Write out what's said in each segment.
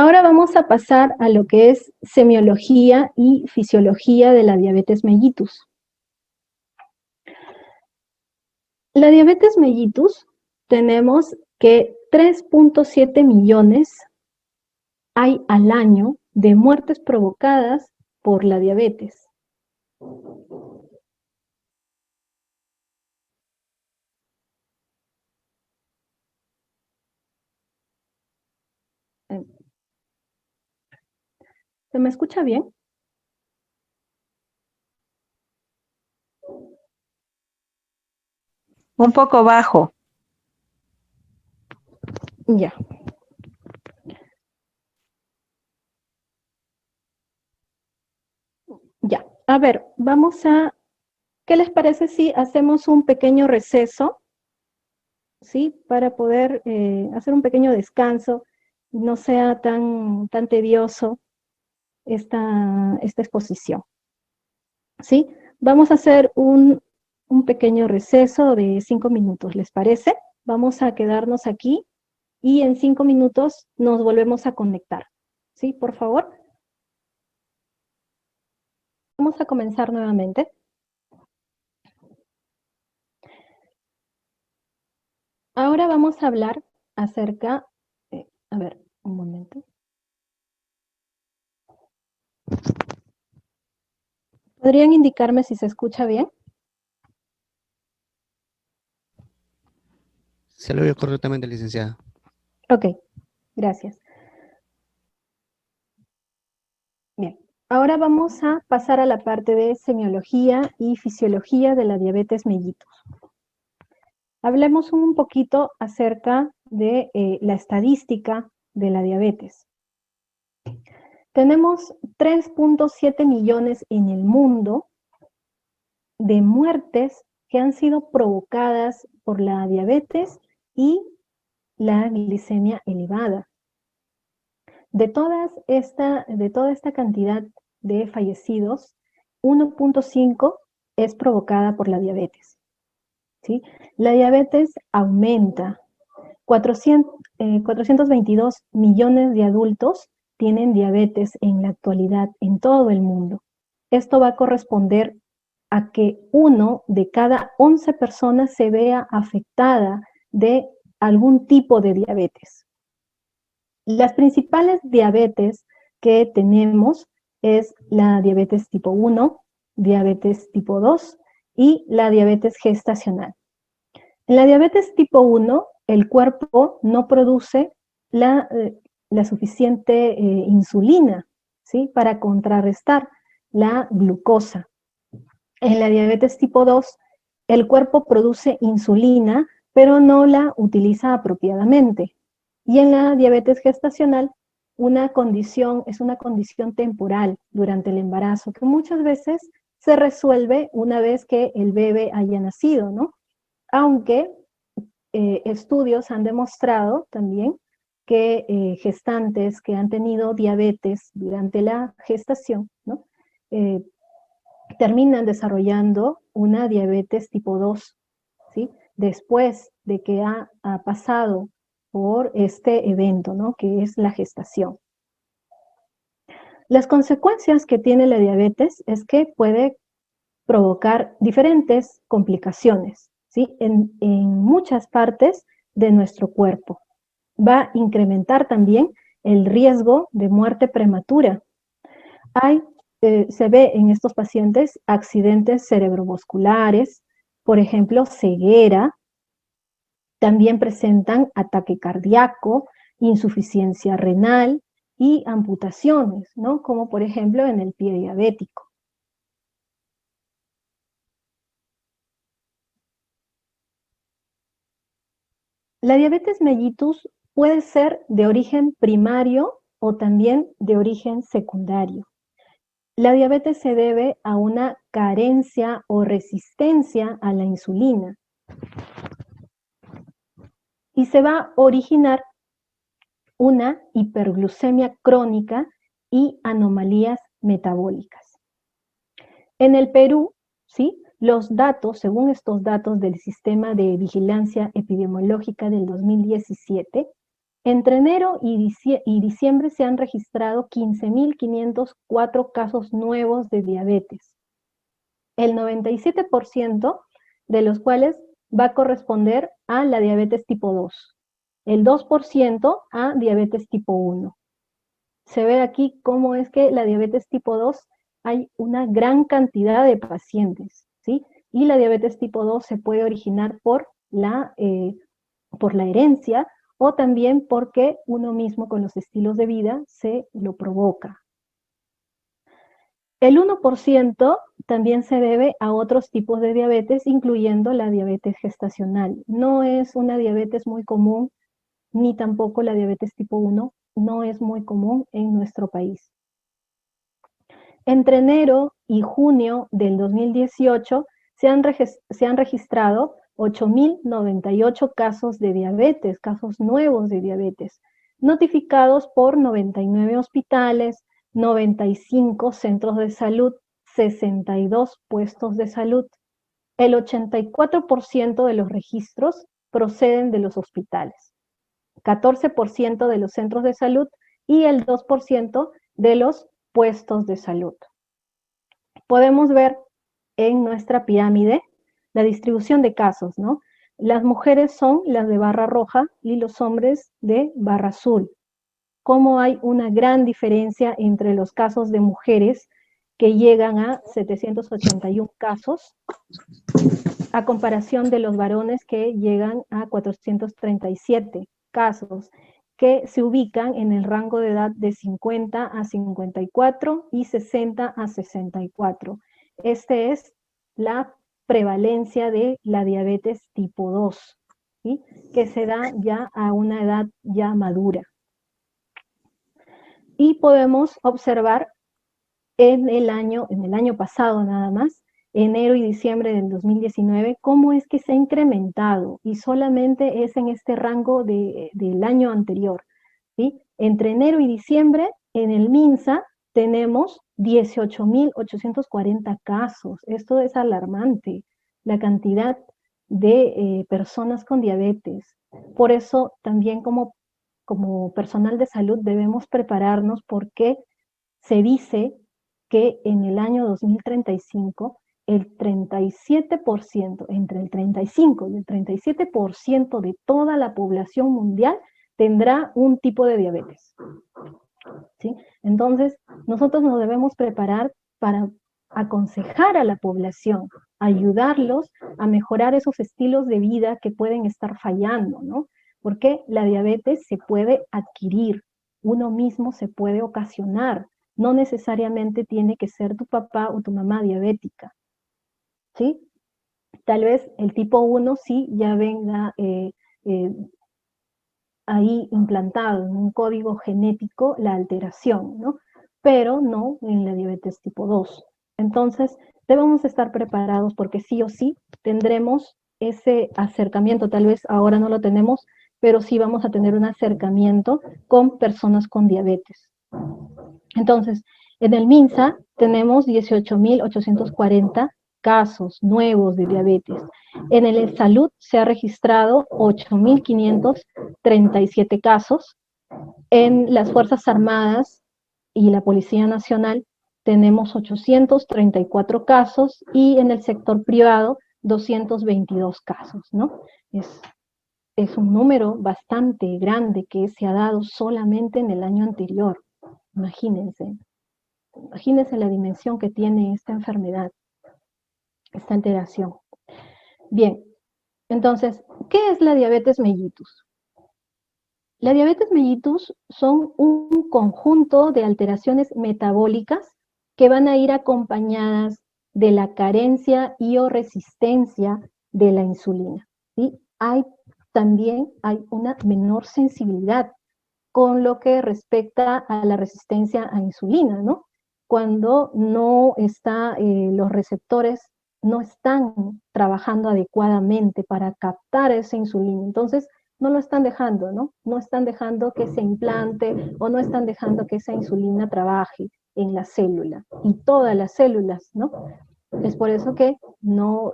Ahora vamos a pasar a lo que es semiología y fisiología de la diabetes mellitus. La diabetes mellitus tenemos que 3.7 millones hay al año de muertes provocadas por la diabetes. ¿Se me escucha bien? Un poco bajo. Ya. Ya. A ver, ¿qué les parece si hacemos un pequeño receso? ¿Sí? Para poder hacer un pequeño descanso, no sea tan tedioso esta exposición. ¿Sí? Vamos a hacer un pequeño receso de 5 minutos, ¿les parece? Vamos a quedarnos aquí y en 5 minutos nos volvemos a conectar. ¿Sí? Por favor. Vamos a comenzar nuevamente. Ahora vamos a hablar acerca, a ver, un momento. ¿Podrían indicarme si se escucha bien? Se lo oye correctamente, licenciada. Ok, gracias. Bien, ahora vamos a pasar a la parte de semiología y fisiología de la diabetes mellitus. Hablemos un poquito acerca de la estadística de la diabetes. Tenemos 3.7 millones en el mundo de muertes que han sido provocadas por la diabetes y la glicemia elevada. De toda esta cantidad de fallecidos, 1.5 es provocada por la diabetes. ¿Sí? La diabetes aumenta. 422 millones de adultos tienen diabetes en la actualidad en todo el mundo. Esto va a corresponder a que 1 de cada 11 personas se vea afectada de algún tipo de diabetes. Las principales diabetes que tenemos es la diabetes tipo 1, diabetes tipo 2 y la diabetes gestacional. En la diabetes tipo 1, el cuerpo no produce la suficiente insulina, ¿sí? Para contrarrestar la glucosa. En la diabetes tipo 2, el cuerpo produce insulina, pero no la utiliza apropiadamente. Y en la diabetes gestacional, es una condición temporal durante el embarazo, que muchas veces se resuelve una vez que el bebé haya nacido, ¿no? Aunque estudios han demostrado también que gestantes que han tenido diabetes durante la gestación, ¿no? Terminan desarrollando una diabetes tipo 2, ¿sí? Después de que ha pasado por este evento, ¿no? Que es la gestación. Las consecuencias que tiene la diabetes es que puede provocar diferentes complicaciones, ¿sí? En muchas partes de nuestro cuerpo. Va a incrementar también el riesgo de muerte prematura. Se ve en estos pacientes accidentes cerebrovasculares, por ejemplo, ceguera. También presentan ataque cardíaco, insuficiencia renal y amputaciones, ¿no? Como por ejemplo en el pie diabético. La diabetes mellitus puede ser de origen primario o también de origen secundario. La diabetes se debe a una carencia o resistencia a la insulina y se va a originar una hiperglucemia crónica y anomalías metabólicas. En el Perú, ¿sí? Los datos, según estos datos del Sistema de Vigilancia Epidemiológica del 2017, Entre enero y diciembre se han registrado 15.504 casos nuevos de diabetes. El 97% de los cuales va a corresponder a la diabetes tipo 2, el 2% a diabetes tipo 1. Se ve aquí cómo es que la diabetes tipo 2 hay una gran cantidad de pacientes, ¿sí? Y la diabetes tipo 2 se puede originar por la herencia o también porque uno mismo con los estilos de vida se lo provoca. El 1% también se debe a otros tipos de diabetes, incluyendo la diabetes gestacional. No es una diabetes muy común, ni tampoco la diabetes tipo 1, no es muy común en nuestro país. Entre enero y junio del 2018 se han registrado 8.098 casos de diabetes, casos nuevos de diabetes, notificados por 99 hospitales, 95 centros de salud, 62 puestos de salud. El 84% de los registros proceden de los hospitales, 14% de los centros de salud y el 2% de los puestos de salud. Podemos ver en nuestra pirámide la distribución de casos, ¿no? Las mujeres son las de barra roja y los hombres de barra azul. Cómo hay una gran diferencia entre los casos de mujeres que llegan a 781 casos a comparación de los varones que llegan a 437 casos, que se ubican en el rango de edad de 50 a 54 y 60 a 64. Esta es la prevalencia de la diabetes tipo 2, ¿sí? Que se da ya a una edad ya madura. Y podemos observar en el año pasado nada más, enero y diciembre del 2019, cómo es que se ha incrementado y solamente es en este rango del año anterior, ¿sí? Entre enero y diciembre, en el MINSA tenemos 18.840 casos. Esto es alarmante, la cantidad de personas con diabetes. Por eso también como personal de salud debemos prepararnos porque se dice que en el año 2035 el 37%, entre el 35 y el 37% de toda la población mundial tendrá un tipo de diabetes, ¿sí? Entonces, nosotros nos debemos preparar para aconsejar a la población, ayudarlos a mejorar esos estilos de vida que pueden estar fallando, ¿no? Porque la diabetes se puede adquirir, uno mismo se puede ocasionar, no necesariamente tiene que ser tu papá o tu mamá diabética, ¿sí? Tal vez el tipo 1 sí ya venga ahí implantado en un código genético la alteración, ¿no? Pero no en la diabetes tipo 2. Entonces, debemos estar preparados porque sí o sí tendremos ese acercamiento, tal vez ahora no lo tenemos, pero sí vamos a tener un acercamiento con personas con diabetes. Entonces, en el MINSA tenemos 18.840 casos nuevos de diabetes. En el Salud se ha registrado 8.537 casos. En las Fuerzas Armadas y la Policía Nacional tenemos 834 casos y en el sector privado 222 casos, ¿no? Es un número bastante grande que se ha dado solamente en el año anterior. Imagínense la dimensión que tiene esta enfermedad, esta alteración. Bien, entonces, ¿qué es la diabetes mellitus? La diabetes mellitus son un conjunto de alteraciones metabólicas que van a ir acompañadas de la carencia y o resistencia de la insulina, ¿sí? También hay una menor sensibilidad con lo que respecta a la resistencia a insulina, ¿no? Cuando no está, los receptores no están trabajando adecuadamente para captar esa insulina. Entonces, no lo están dejando, ¿no? No están dejando que se implante o no están dejando que esa insulina trabaje en la célula y todas las células, ¿no? Es por eso que no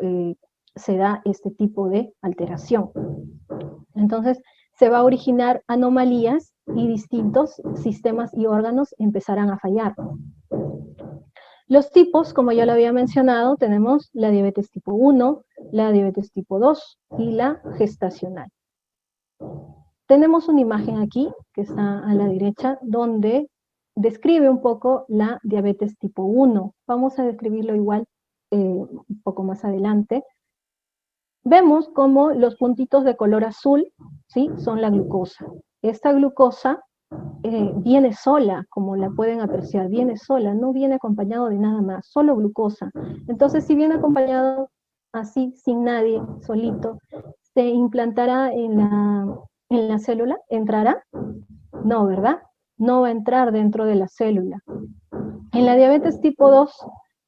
se da este tipo de alteración. Entonces, se va a originar anomalías y distintos sistemas y órganos empezarán a fallar. Los tipos, como ya lo había mencionado, tenemos la diabetes tipo 1, la diabetes tipo 2 y la gestacional. Tenemos una imagen aquí, que está a la derecha, donde describe un poco la diabetes tipo 1. Vamos a describirlo igual un poco más adelante. Vemos como los puntitos de color azul, ¿sí?, son la glucosa. Esta glucosa viene sola, como la pueden apreciar, viene sola, no viene acompañado de nada más, solo glucosa. Entonces, si viene acompañado así, sin nadie, solito, ¿se implantará en la célula? ¿Entrará? No, ¿verdad? No va a entrar dentro de la célula. En la diabetes tipo 2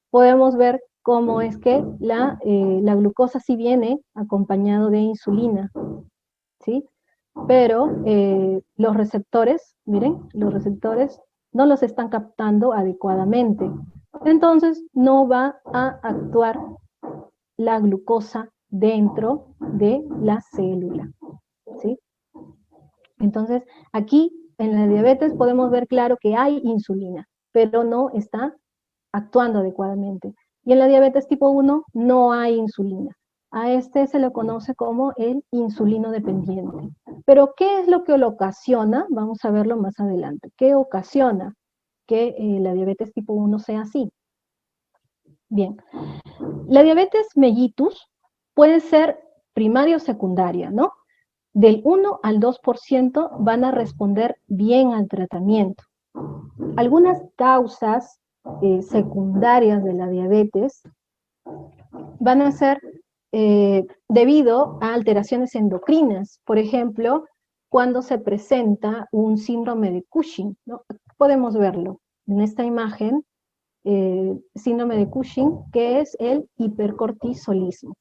podemos ver cómo es que la glucosa sí viene acompañado de insulina, ¿sí? Pero los receptores, miren, los receptores no los están captando adecuadamente. Entonces no va a actuar la glucosa dentro de la célula, ¿sí? Entonces aquí en la diabetes podemos ver claro que hay insulina, pero no está actuando adecuadamente. Y en la diabetes tipo 1 no hay insulina. A este se le conoce como el insulino dependiente. Pero ¿qué es lo que lo ocasiona? Vamos a verlo más adelante. ¿Qué ocasiona que la diabetes tipo 1 sea así? Bien, la diabetes mellitus puede ser primaria o secundaria, ¿no? Del 1 al 2% van a responder bien al tratamiento. Algunas causas secundarias de la diabetes van a ser debido a alteraciones endocrinas. Por ejemplo, cuando se presenta un síndrome de Cushing, ¿no? Podemos verlo en esta imagen, síndrome de Cushing, que es el hipercortisolismo.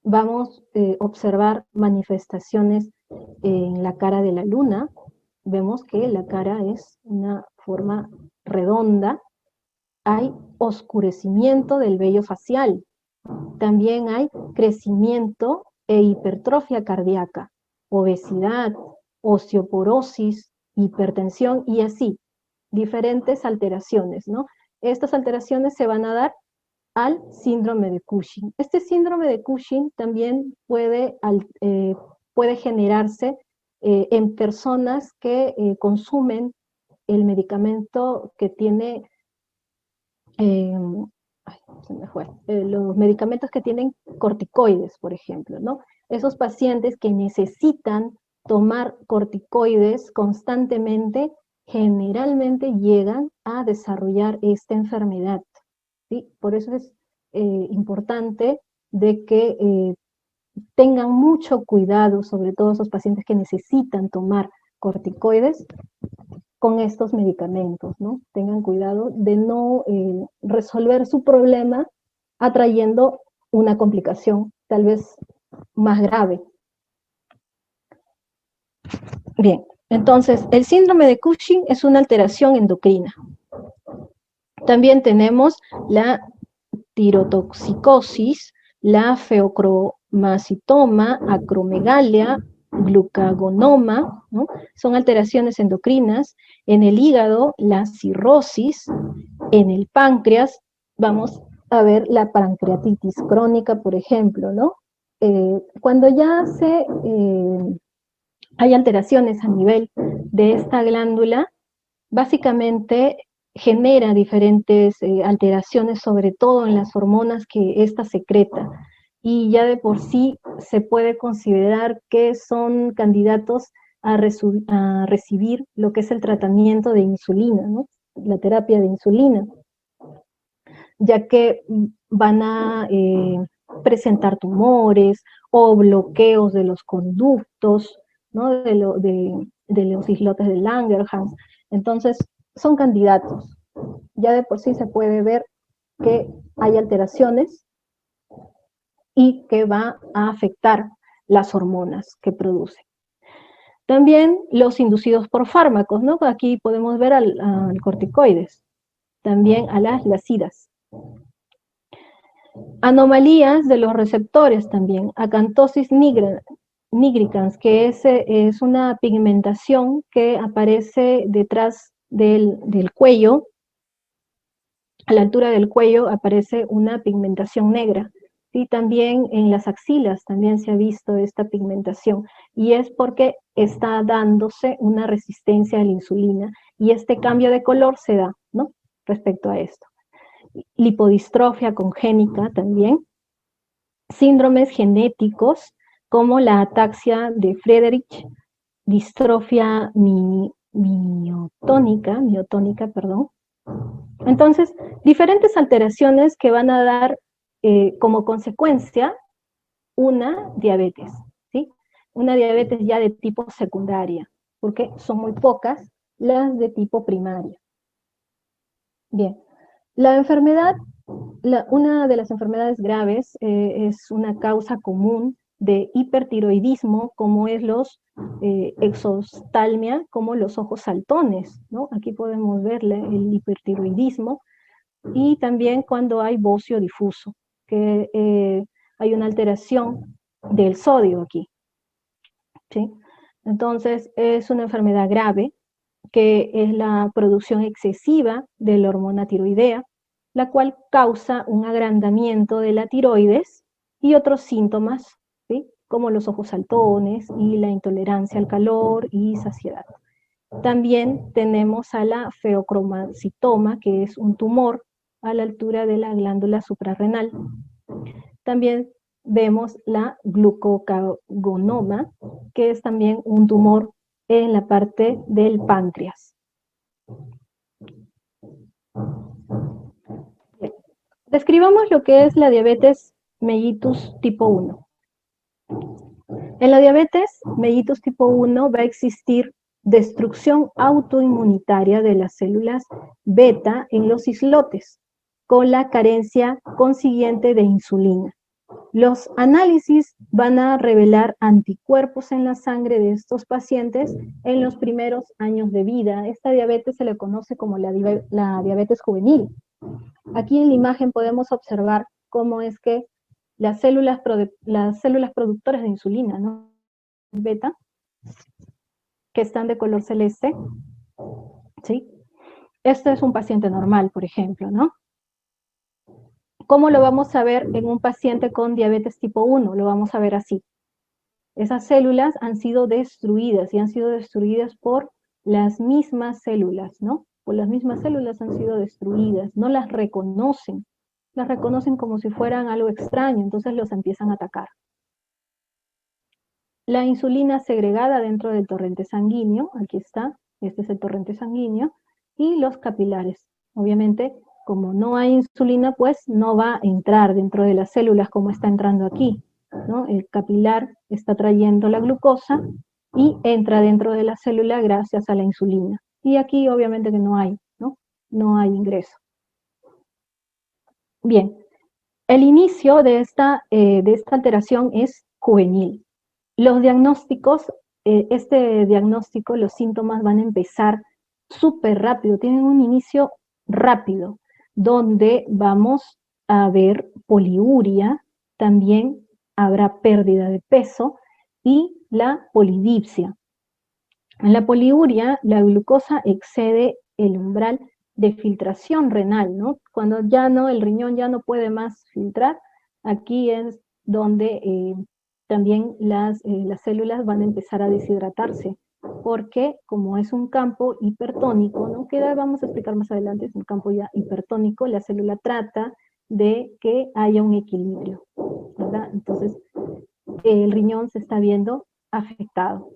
Vamos a observar manifestaciones en la cara de la luna. Vemos que la cara es una forma redonda. Hay oscurecimiento del vello facial. También hay crecimiento e hipertrofia cardíaca, obesidad, osteoporosis, hipertensión y así, diferentes alteraciones, ¿no? Estas alteraciones se van a dar al síndrome de Cushing. Este síndrome de Cushing también puede generarse en personas que consumen el medicamento que tiene, los medicamentos que tienen corticoides, por ejemplo, ¿no? Esos pacientes que necesitan tomar corticoides constantemente, generalmente llegan a desarrollar esta enfermedad, ¿sí? Por eso es importante de que tengan mucho cuidado, sobre todo esos pacientes que necesitan tomar corticoides, con estos medicamentos, ¿no? Tengan cuidado de no resolver su problema atrayendo una complicación tal vez más grave. Bien, entonces el síndrome de Cushing es una alteración endocrina. También tenemos la tirotoxicosis, la feocromacitoma, acromegalia, glucagonoma, ¿no? Son alteraciones endocrinas. En el hígado, la cirrosis. En el páncreas, vamos a ver la pancreatitis crónica, por ejemplo, ¿no? Cuando ya hay alteraciones a nivel de esta glándula, básicamente genera diferentes alteraciones, sobre todo en las hormonas que ésta secreta, y ya de por sí se puede considerar que son candidatos a recibir lo que es el tratamiento de insulina, ¿no? La terapia de insulina, ya que van a presentar tumores o bloqueos de los conductos, ¿no? de los islotes de Langerhans. Entonces, son candidatos. Ya de por sí se puede ver que hay alteraciones y que va a afectar las hormonas que producen. También los inducidos por fármacos, ¿no? Aquí podemos ver al corticoides, también a las lacidas. Anomalías de los receptores también, acantosis nigra, nigricans, que es una pigmentación que aparece detrás del cuello. A la altura del cuello aparece una pigmentación negra. Y también en las axilas también se ha visto esta pigmentación. Y es porque está dándose una resistencia a la insulina. Y este cambio de color se da, ¿no? Respecto a esto. Lipodistrofia congénita también. Síndromes genéticos como la ataxia de Friedreich, distrofia miotónica, perdón. Entonces, diferentes alteraciones que van a dar como consecuencia una diabetes, ¿sí? Una diabetes ya de tipo secundaria, porque son muy pocas las de tipo primaria. Bien, la enfermedad, una de las enfermedades graves es una causa común de hipertiroidismo, como es los exostalmia, como los ojos saltones, ¿no? Aquí podemos ver el hipertiroidismo, y también cuando hay bocio difuso, que hay una alteración del sodio aquí, ¿sí? Entonces, es una enfermedad grave, que es la producción excesiva de la hormona tiroidea, la cual causa un agrandamiento de la tiroides y otros síntomas, ¿sí? Como los ojos saltones y la intolerancia al calor y saciedad. También tenemos a la feocromocitoma, que es un tumor a la altura de la glándula suprarrenal. También vemos la glucocagonoma, que es también un tumor en la parte del páncreas. Describamos lo que es la diabetes mellitus tipo 1. En la diabetes mellitus tipo 1 va a existir destrucción autoinmunitaria de las células beta en los islotes, con la carencia consiguiente de insulina. Los análisis van a revelar anticuerpos en la sangre de estos pacientes en los primeros años de vida. Esta diabetes se le conoce como la diabetes juvenil. Aquí en la imagen podemos observar cómo es que las células productoras de insulina, ¿no? Beta, que están de color celeste, ¿sí? Este es un paciente normal, por ejemplo, ¿no? ¿Cómo lo vamos a ver en un paciente con diabetes tipo 1? Lo vamos a ver así. Esas células han sido destruidas y han sido destruidas por las mismas células, ¿no? Por las mismas células han sido destruidas, no las reconocen como si fueran algo extraño, entonces los empiezan a atacar. La insulina segregada dentro del torrente sanguíneo, aquí está, este es el torrente sanguíneo, y los capilares. Obviamente, como no hay insulina, pues no va a entrar dentro de las células como está entrando aquí, ¿no? El capilar está trayendo la glucosa y entra dentro de la célula gracias a la insulina. Y aquí obviamente que no hay, ¿no? No hay ingreso. Bien, el inicio de esta alteración es juvenil. Los diagnósticos, este diagnóstico, los síntomas van a empezar súper rápido, tienen un inicio rápido, donde vamos a ver poliuria, también habrá pérdida de peso y la polidipsia. En la poliuria, la glucosa excede el umbral de filtración renal, ¿no? Cuando ya no, el riñón ya no puede más filtrar, aquí es donde también las células van a empezar a deshidratarse, porque como es un campo hipertónico, ¿no? Que vamos a explicar más adelante, es un campo ya hipertónico, la célula trata de que haya un equilibrio, ¿verdad? Entonces, el riñón se está viendo afectado.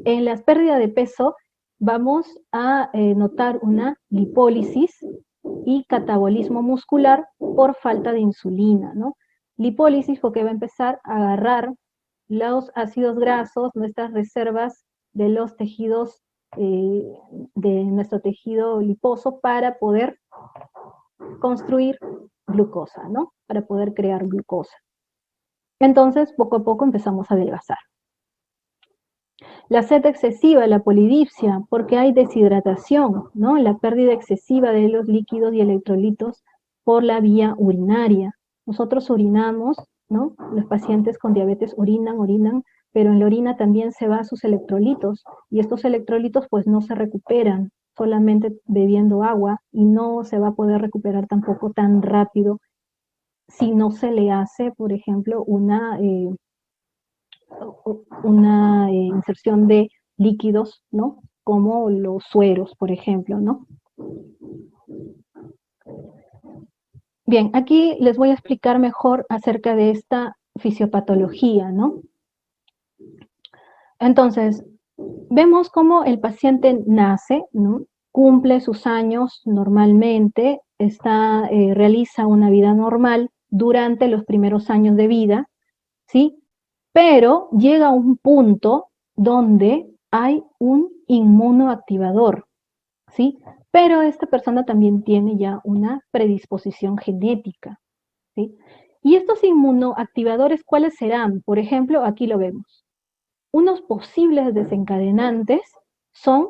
En las pérdidas de peso vamos a notar una lipólisis y catabolismo muscular por falta de insulina, ¿no? Lipólisis porque va a empezar a agarrar los ácidos grasos, nuestras reservas de los tejidos, de nuestro tejido liposo para poder construir glucosa, ¿no? Para poder crear glucosa. Entonces, poco a poco empezamos a adelgazar. La sed excesiva, la polidipsia, porque hay deshidratación, ¿no? La pérdida excesiva de los líquidos y electrolitos por la vía urinaria. Nosotros urinamos ¿no? Los pacientes con diabetes orinan, pero en la orina también se van sus electrolitos, y estos electrolitos pues no se recuperan solamente bebiendo agua, y no se va a poder recuperar tampoco tan rápido si no se le hace, por ejemplo, una inserción de líquidos, ¿no? Como los sueros, por ejemplo, ¿no? Bien, aquí les voy a explicar mejor acerca de esta fisiopatología, ¿no? Entonces, vemos cómo el paciente nace, ¿no? Cumple sus años normalmente, realiza una vida normal durante los primeros años de vida, ¿sí? Pero llega a un punto donde hay un inmunoactivador, ¿sí? Pero esta persona también tiene ya una predisposición genética, ¿sí? Y estos inmunoactivadores, ¿cuáles serán? Por ejemplo, aquí lo vemos. Unos posibles desencadenantes son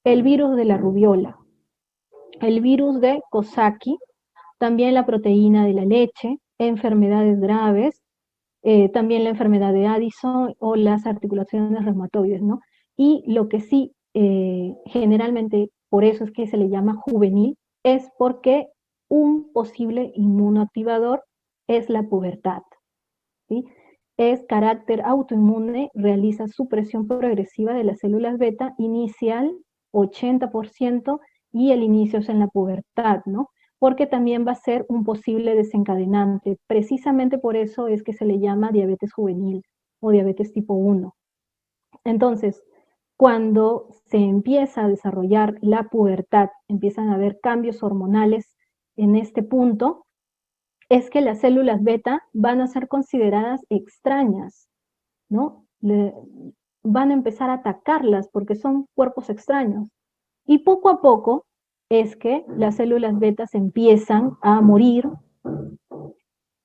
el virus de la rubiola, el virus de Coxsackie, también la proteína de la leche, enfermedades graves, también la enfermedad de Addison o las articulaciones reumatoides, ¿no? Y lo que sí, generalmente, por eso es que se le llama juvenil, es porque un posible inmunoactivador es la pubertad, ¿sí? Es carácter autoinmune, realiza supresión progresiva de las células beta inicial, 80%, y el inicio es en la pubertad, ¿no? Porque también va a ser un posible desencadenante. Precisamente por eso es que se le llama diabetes juvenil o diabetes tipo 1. Entonces, cuando se empieza a desarrollar la pubertad, empiezan a haber cambios hormonales en este punto, es que las células beta van a ser consideradas extrañas, ¿no? Van a empezar a atacarlas porque son cuerpos extraños. Y poco a poco es que las células betas empiezan a morir,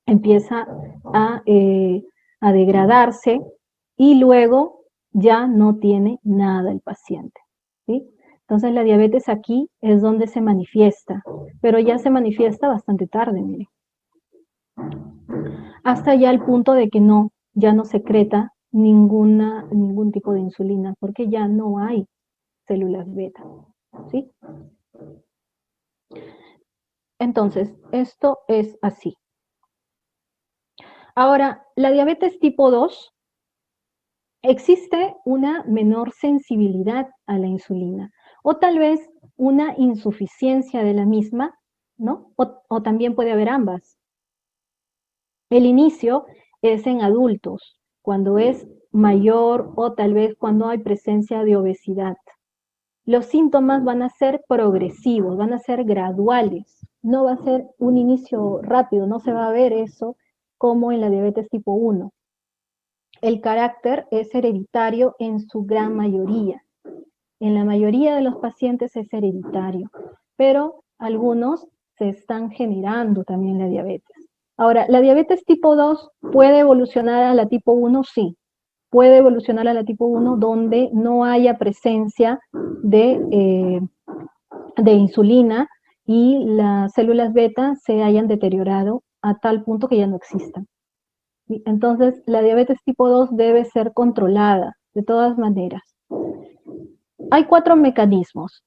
empieza a degradarse, y luego ya no tiene nada el paciente, ¿sí? Entonces la diabetes aquí es donde se manifiesta, pero ya se manifiesta bastante tarde, mire. Hasta ya el punto de que ya no secreta ningún tipo de insulina, porque ya no hay células beta, ¿sí? Entonces, esto es así. Ahora, la diabetes tipo 2, existe una menor sensibilidad a la insulina, o tal vez una insuficiencia de la misma, ¿no? O también puede haber ambas. El inicio es en adultos, cuando es mayor, o tal vez cuando hay presencia de obesidad. Los síntomas van a ser progresivos, van a ser graduales. No va a ser un inicio rápido, no se va a ver eso como en la diabetes tipo 1. El carácter es hereditario en su gran mayoría. En la mayoría de los pacientes es hereditario, pero algunos se están generando también la diabetes. Ahora, ¿la diabetes tipo 2 puede evolucionar a la tipo 1? Sí, puede evolucionar a la tipo 1 donde no haya presencia de insulina y las células beta se hayan deteriorado a tal punto que ya no existan. Entonces, la diabetes tipo 2 debe ser controlada de todas maneras. Hay 4 mecanismos,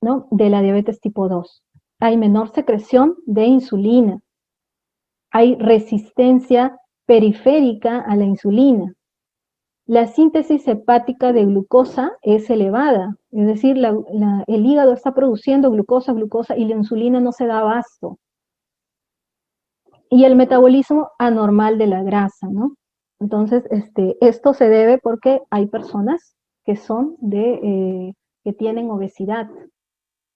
¿no?, de la diabetes tipo 2. Hay menor secreción de insulina. Hay resistencia periférica a la insulina. La síntesis hepática de glucosa es elevada, es decir, el hígado está produciendo glucosa, y la insulina no se da abasto. Y el metabolismo anormal de la grasa, ¿no? Entonces, esto se debe porque hay personas que que tienen obesidad,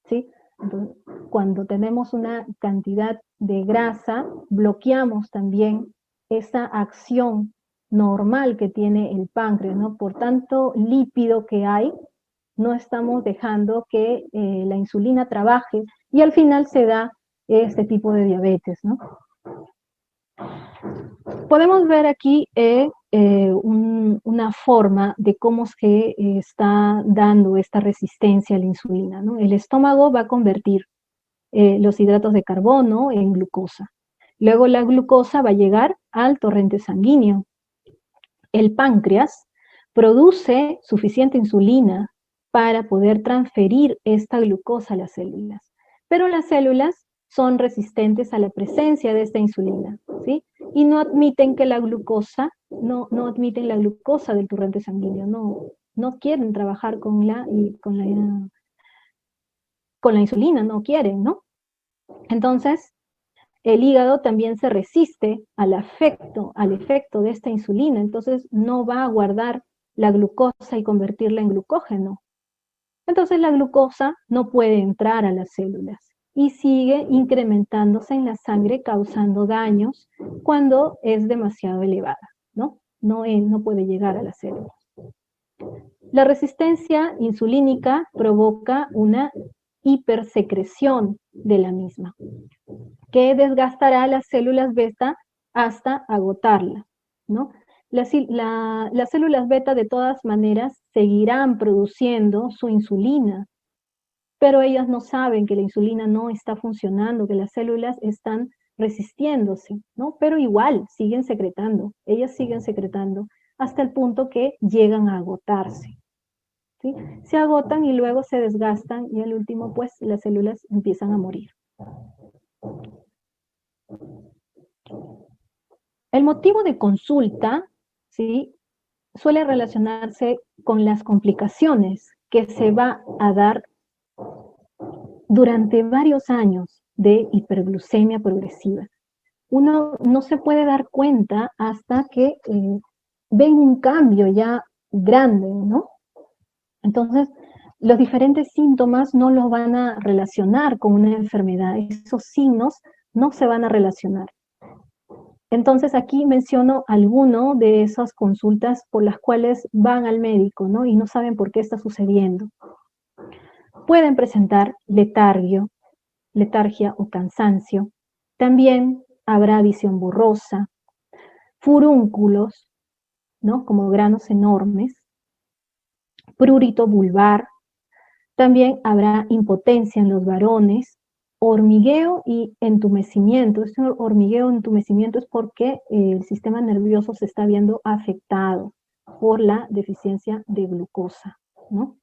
¿sí? Entonces, cuando tenemos una cantidad de grasa, bloqueamos también esa acción normal que tiene el páncreas, ¿no? Por tanto lípido que hay, no estamos dejando que la insulina trabaje, y al final se da este tipo de diabetes, ¿no? Podemos ver aquí una forma de cómo se está dando esta resistencia a la insulina, ¿no? El estómago va a convertir los hidratos de carbono en glucosa. Luego la glucosa va a llegar al torrente sanguíneo. El páncreas produce suficiente insulina para poder transferir esta glucosa a las células. Pero las células son resistentes a la presencia de esta insulina, ¿sí? Y no admiten que la glucosa, no admiten la glucosa del torrente sanguíneo, no quieren trabajar con la insulina, no quieren, ¿no? Entonces, el hígado también se resiste al efecto de esta insulina, entonces no va a guardar la glucosa y convertirla en glucógeno. Entonces la glucosa no puede entrar a las células y sigue incrementándose en la sangre causando daños cuando es demasiado elevada, ¿no? No puede llegar a las células. La resistencia insulínica provoca una hipersecreción de la misma, que desgastará las células beta hasta agotarla, ¿no? Las células beta de todas maneras seguirán produciendo su insulina, pero ellas no saben que la insulina no está funcionando, que las células están resistiéndose, ¿no? Pero igual siguen secretando, ellas siguen secretando hasta el punto que llegan a agotarse, ¿sí? Se agotan y luego se desgastan y al último pues las células empiezan a morir. El motivo de consulta, ¿sí?, suele relacionarse con las complicaciones que se va a dar durante varios años de hiperglucemia progresiva. Uno no se puede dar cuenta hasta que ven un cambio ya grande, ¿no? Entonces, los diferentes síntomas no los van a relacionar con una enfermedad. Esos signos no se van a relacionar. Entonces aquí menciono alguno de esas consultas por las cuales van al médico, ¿no? Y no saben por qué está sucediendo. Pueden presentar letargia o cansancio. También habrá visión borrosa, furúnculos, ¿no?, como granos enormes, prurito vulvar. También habrá impotencia en los varones, hormigueo y entumecimiento. Este hormigueo y entumecimiento es porque el sistema nervioso se está viendo afectado por la deficiencia de glucosa, ¿no?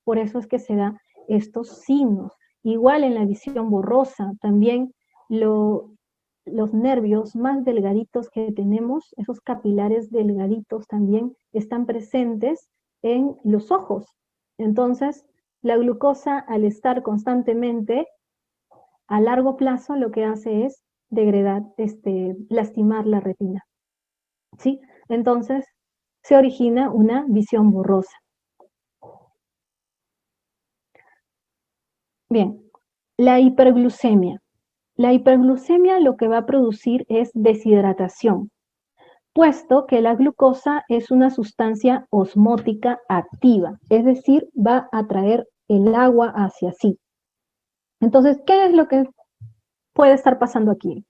Por eso es que se dan estos signos. Igual en la visión borrosa, también los nervios más delgaditos que tenemos, esos capilares delgaditos también están presentes en los ojos. Entonces, la glucosa, al estar constantemente, a largo plazo, lo que hace es degradar, lastimar la retina, ¿sí? Entonces, se origina una visión borrosa. Bien, la hiperglucemia. La hiperglucemia lo que va a producir es deshidratación, puesto que la glucosa es una sustancia osmótica activa, es decir, va a atraer el agua hacia sí. Entonces, ¿qué es lo que puede estar pasando aquí?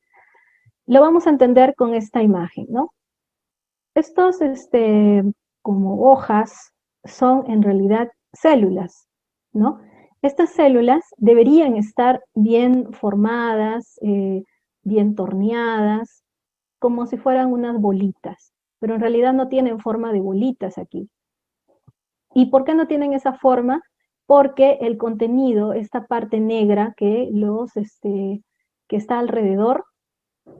Lo vamos a entender con esta imagen, ¿no? Estos, como hojas, son en realidad células, ¿no? Estas células deberían estar bien formadas, bien torneadas, como si fueran unas bolitas, pero en realidad no tienen forma de bolitas aquí. ¿Y por qué no tienen esa forma? Porque el contenido, esta parte negra que está alrededor,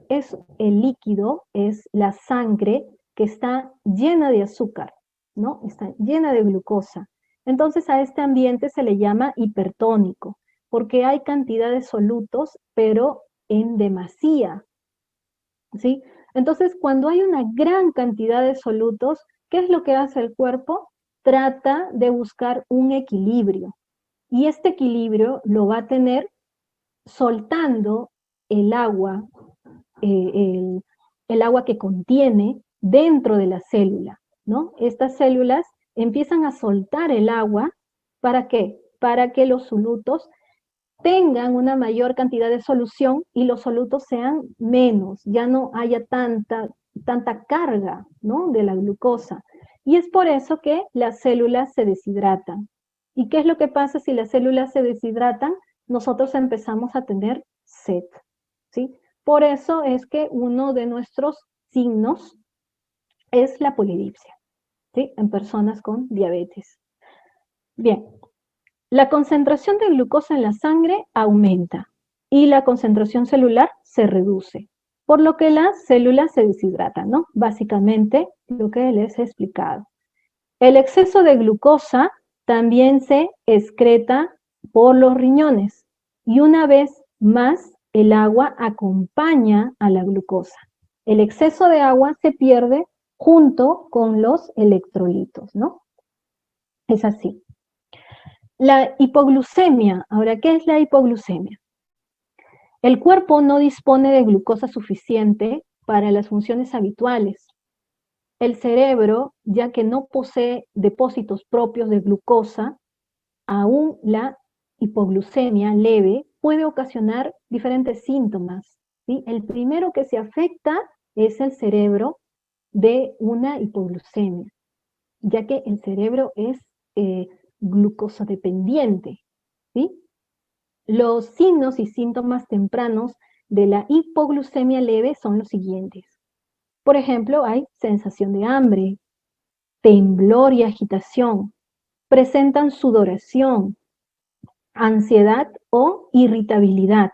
es el líquido, es la sangre que está llena de azúcar, ¿no? Está llena de glucosa. Entonces a este ambiente se le llama hipertónico, porque hay cantidad de solutos, pero en demasía, ¿sí? Entonces cuando hay una gran cantidad de solutos, ¿qué es lo que hace el cuerpo? Trata de buscar un equilibrio, y este equilibrio lo va a tener soltando el agua, el agua que contiene dentro de la célula, ¿no? Estas células empiezan a soltar el agua, ¿para qué? Para que los solutos tengan una mayor cantidad de solución y los solutos sean menos, ya no haya tanta carga, ¿no?, de la glucosa. Y es por eso que las células se deshidratan. ¿Y qué es lo que pasa si las células se deshidratan? Nosotros empezamos a tener sed, ¿sí? Por eso es que uno de nuestros signos es la polidipsia, ¿sí? En personas con diabetes. Bien, la concentración de glucosa en la sangre aumenta y la concentración celular se reduce, por lo que las células se deshidratan, ¿no? Básicamente lo que les he explicado. El exceso de glucosa también se excreta por los riñones y una vez más el agua acompaña a la glucosa. El exceso de agua se pierde junto con los electrolitos, ¿no? Es así. La hipoglucemia. Ahora, ¿qué es la hipoglucemia? El cuerpo no dispone de glucosa suficiente para las funciones habituales. El cerebro, ya que no posee depósitos propios de glucosa, aún la hipoglucemia leve puede ocasionar diferentes síntomas, ¿sí? El primero que se afecta es el cerebro de una hipoglucemia, ya que el cerebro es glucosadependiente, ¿sí? Los signos y síntomas tempranos de la hipoglucemia leve son los siguientes. Por ejemplo, hay sensación de hambre, temblor y agitación, presentan sudoración, ansiedad o irritabilidad.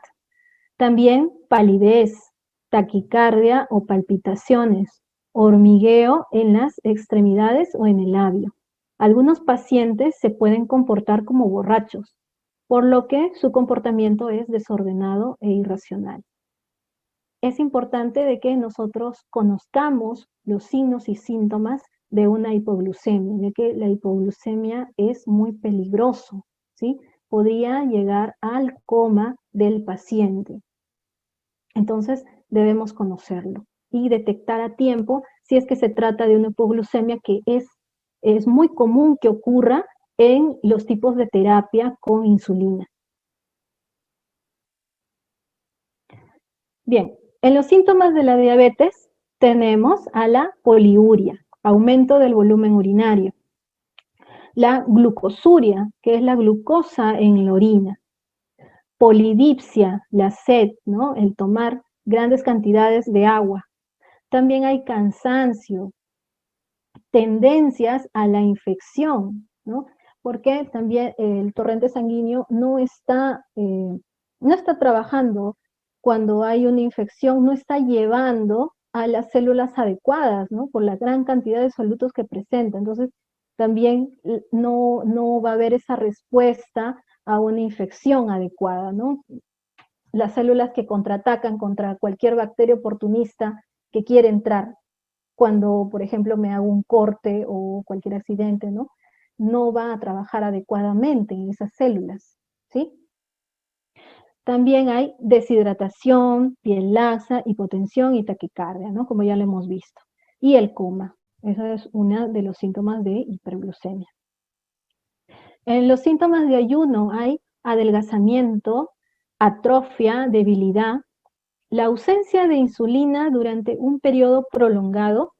También palidez, taquicardia o palpitaciones, hormigueo en las extremidades o en el labio. Algunos pacientes se pueden comportar como borrachos, por lo que su comportamiento es desordenado e irracional. Es importante de que nosotros conozcamos los signos y síntomas de una hipoglucemia, ya que la hipoglucemia es muy peligroso, ¿sí? Podría llegar al coma del paciente. Entonces, debemos conocerlo y detectar a tiempo si es que se trata de una hipoglucemia que es muy común que ocurra en los tipos de terapia con insulina. Bien, en los síntomas de la diabetes tenemos a la poliuria, aumento del volumen urinario, la glucosuria, que es la glucosa en la orina, polidipsia, la sed, ¿no? El tomar grandes cantidades de agua. También hay cansancio, tendencias a la infección, ¿no? Porque también el torrente sanguíneo no está trabajando cuando hay una infección, no está llevando a las células adecuadas, ¿no? Por la gran cantidad de solutos que presenta. Entonces, también no va a haber esa respuesta a una infección adecuada, ¿no? Las células que contraatacan contra cualquier bacteria oportunista que quiere entrar cuando, por ejemplo, me hago un corte o cualquier accidente, ¿no? No va a trabajar adecuadamente en esas células, ¿sí? También hay deshidratación, piel laxa, hipotensión y taquicardia, ¿no? Como ya lo hemos visto. Y el coma, eso es uno de los síntomas de hiperglucemia. En los síntomas de ayuno hay adelgazamiento, atrofia, debilidad. La ausencia de insulina durante un periodo prolongado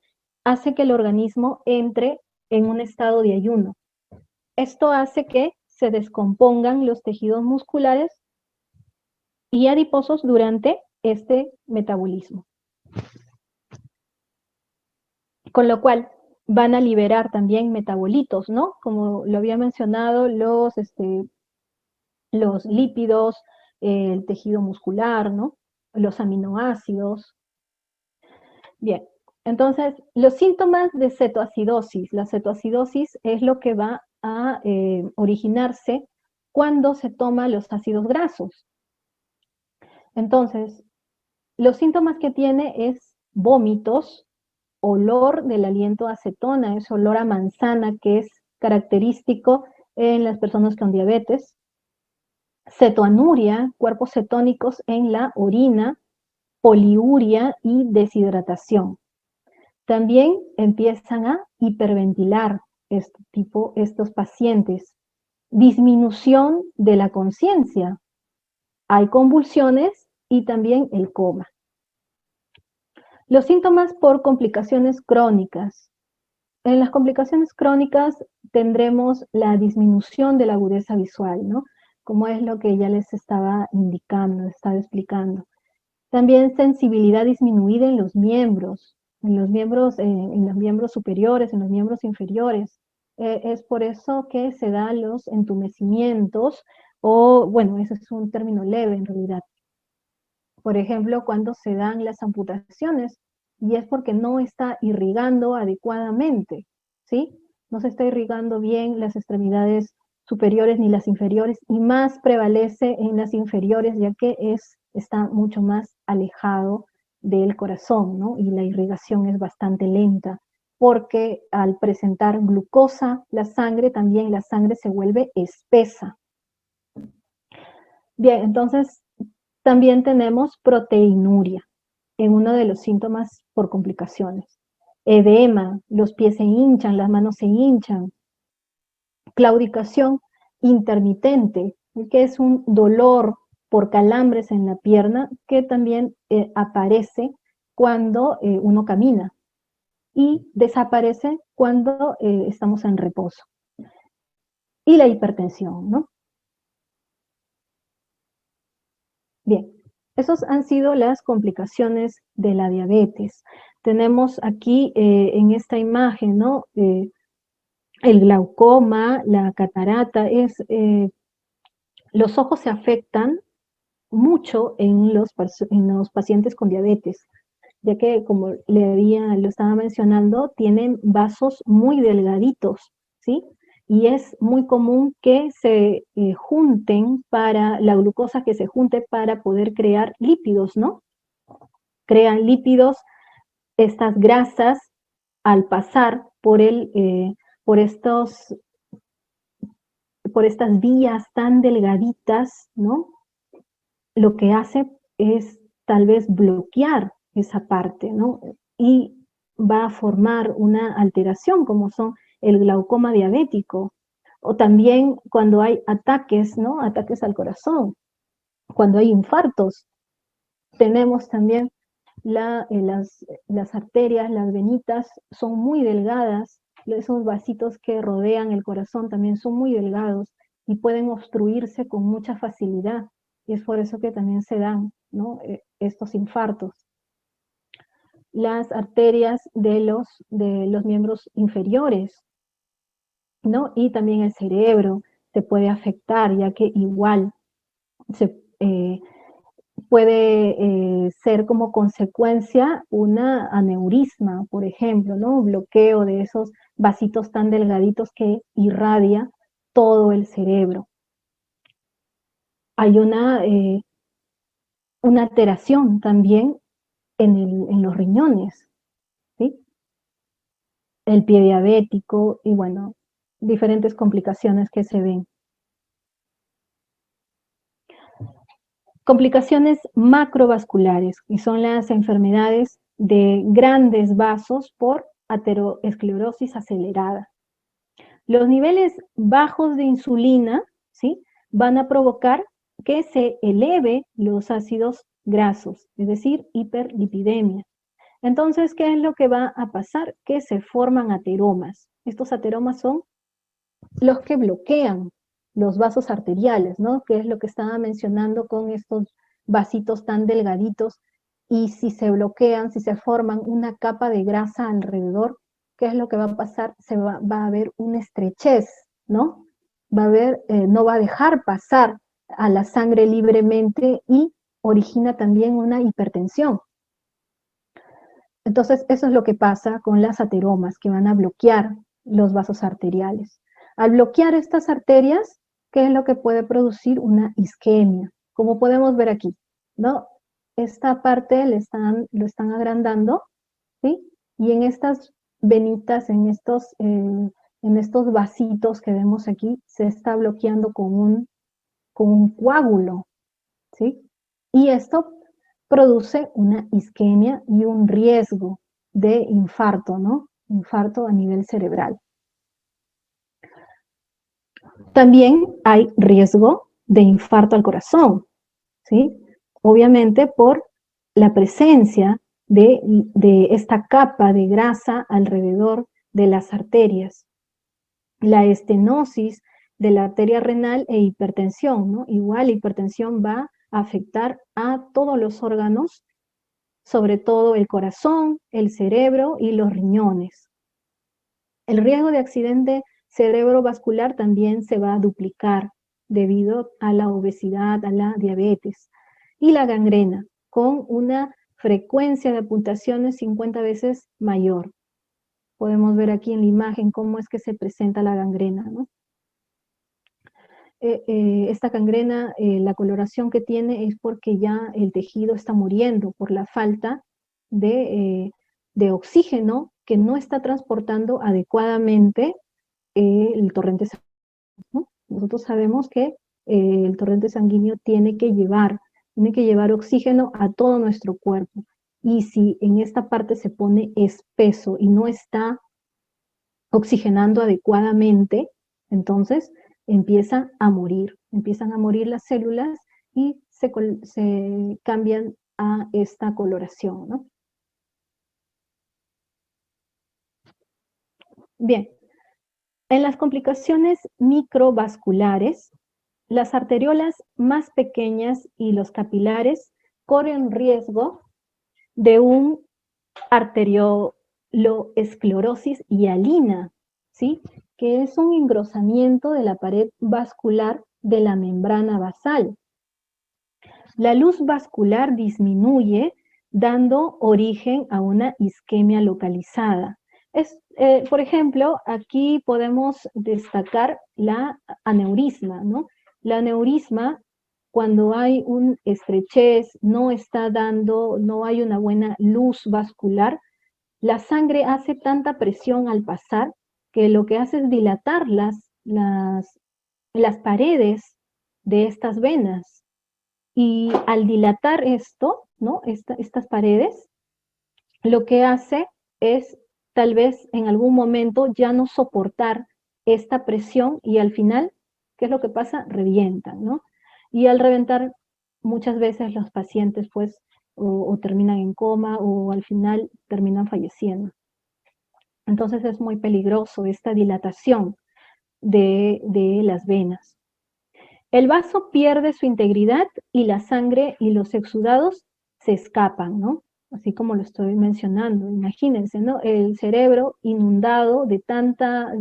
hace que el organismo entre en un estado de ayuno. Esto hace que se descompongan los tejidos musculares y adiposos durante este metabolismo. Con lo cual van a liberar también metabolitos, ¿no? Como lo había mencionado, los lípidos, el tejido muscular, ¿no? Los aminoácidos. Bien, entonces, los síntomas de cetoacidosis. La cetoacidosis es lo que va a originarse cuando se toma los ácidos grasos. Entonces, los síntomas que tiene es vómitos, olor del aliento a acetona, es olor a manzana que es característico en las personas con diabetes, cetoanuria, cuerpos cetónicos en la orina, poliuria y deshidratación. También empiezan a hiperventilar estos pacientes. Disminución de la conciencia. Hay convulsiones y también el coma. Los síntomas por complicaciones crónicas. En las complicaciones crónicas tendremos la disminución de la agudeza visual, ¿no? Como es lo que ya les estaba indicando, estaba explicando. También sensibilidad disminuida en los miembros superiores, en los miembros inferiores. Es por eso que se dan los entumecimientos, o bueno, ese es un término leve en realidad. Por ejemplo, cuando se dan las amputaciones, y es porque no está irrigando adecuadamente, ¿sí? No se está irrigando bien las extremidades superiores ni las inferiores, y más prevalece en las inferiores, ya que está mucho más alejado del corazón, ¿no? Y la irrigación es bastante lenta, porque al presentar glucosa la sangre, también la sangre se vuelve espesa. Bien, entonces también tenemos proteinuria en uno de los síntomas por complicaciones. Edema, los pies se hinchan, las manos se hinchan. Claudicación intermitente, que es un dolor por calambres en la pierna que también aparece cuando uno camina y desaparece cuando estamos en reposo. Y la hipertensión, ¿no? Bien, esas han sido las complicaciones de la diabetes. Tenemos aquí en esta imagen, ¿no? El glaucoma, la catarata, los ojos se afectan mucho en los pacientes con diabetes, ya que, como lo estaba mencionando, tienen vasos muy delgaditos, ¿sí? Y es muy común que se junten la glucosa que se junte para poder crear lípidos, ¿no? Crean lípidos, estas grasas, al pasar por estas vías tan delgaditas, ¿no? Lo que hace es tal vez bloquear esa parte, ¿no? Y va a formar una alteración, como son el glaucoma diabético, o también cuando hay ataques, ¿no? Ataques al corazón, cuando hay infartos. Tenemos también las arterias, las venitas son muy delgadas, esos vasitos que rodean el corazón también son muy delgados y pueden obstruirse con mucha facilidad. Y es por eso que también se dan, ¿no? Estos infartos. Las arterias de los miembros inferiores, ¿no? Y también el cerebro se puede afectar, ya que igual puede ser como consecuencia una aneurisma, por ejemplo, ¿no? Bloqueo de esos vasitos tan delgaditos que irradia todo el cerebro. Hay una alteración también en los riñones, ¿sí? El pie diabético y, bueno, diferentes complicaciones que se ven. Complicaciones macrovasculares, y son las enfermedades de grandes vasos por ateroesclerosis acelerada. Los niveles bajos de insulina, ¿sí?, van a provocar que se eleve los ácidos grasos, es decir, hiperlipidemia. Entonces, ¿qué es lo que va a pasar? Que se forman ateromas. Estos ateromas son los que bloquean los vasos arteriales, ¿no? Que es lo que estaba mencionando con estos vasitos tan delgaditos, y si se bloquean, si se forman una capa de grasa alrededor, ¿qué es lo que va a pasar? Va a haber una estrechez, ¿no? No va a dejar pasar a la sangre libremente y origina también una hipertensión. Entonces, eso es lo que pasa con las ateromas, que van a bloquear los vasos arteriales. Al bloquear estas arterias, ¿qué es lo que puede producir? Una isquemia, como podemos ver aquí, ¿no? Esta parte lo están agrandando, ¿sí? Y en estas venitas, en estos vasitos que vemos aquí, se está bloqueando con un coágulo, ¿sí? Y esto produce una isquemia y un riesgo de infarto, ¿no? Infarto a nivel cerebral. También hay riesgo de infarto al corazón, ¿sí? Obviamente por la presencia de esta capa de grasa alrededor de las arterias. La estenosis de la arteria renal e hipertensión, ¿no? Igual la hipertensión va afectar a todos los órganos, sobre todo el corazón, el cerebro y los riñones. El riesgo de accidente cerebrovascular también se va a duplicar debido a la obesidad, a la diabetes. Y la gangrena, con una frecuencia de amputaciones 50 veces mayor. Podemos ver aquí en la imagen cómo es que se presenta la gangrena, ¿no? Esta gangrena, la coloración que tiene es porque ya el tejido está muriendo por la falta de oxígeno que no está transportando adecuadamente el torrente sanguíneo, ¿no? Nosotros sabemos que el torrente sanguíneo tiene que llevar oxígeno a todo nuestro cuerpo. Y si en esta parte se pone espeso y no está oxigenando adecuadamente, entonces empiezan a morir las células y se cambian a esta coloración, ¿no? Bien, en las complicaciones microvasculares, las arteriolas más pequeñas y los capilares corren riesgo de un arterioloesclerosis hialina, ¿sí? Que es un engrosamiento de la pared vascular de la membrana basal. La luz vascular disminuye, dando origen a una isquemia localizada. Por ejemplo, aquí podemos destacar la aneurisma, ¿no? La aneurisma, cuando hay un estrechez, no hay una buena luz vascular, la sangre hace tanta presión al pasar que lo que hace es dilatar las paredes de estas venas. Y al dilatar esto, ¿no? Estas paredes, lo que hace es tal vez en algún momento ya no soportar esta presión y al final, ¿qué es lo que pasa? Revientan, ¿no? Y al reventar, muchas veces los pacientes pues o terminan en coma o al final terminan falleciendo. Entonces es muy peligroso esta dilatación de las venas. El vaso pierde su integridad y la sangre y los exudados se escapan, ¿no? Así como lo estoy mencionando. Imagínense, ¿no? El cerebro inundado de tanta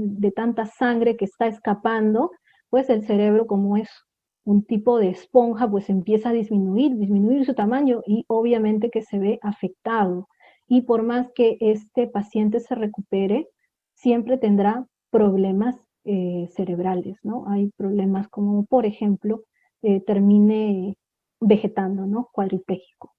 sangre que está escapando, pues el cerebro, como es un tipo de esponja, pues empieza a disminuir su tamaño y obviamente que se ve afectado. Y por más que este paciente se recupere, siempre tendrá problemas cerebrales, ¿no? Hay problemas como, por ejemplo, termine vegetando, ¿no? Cuadripléjico.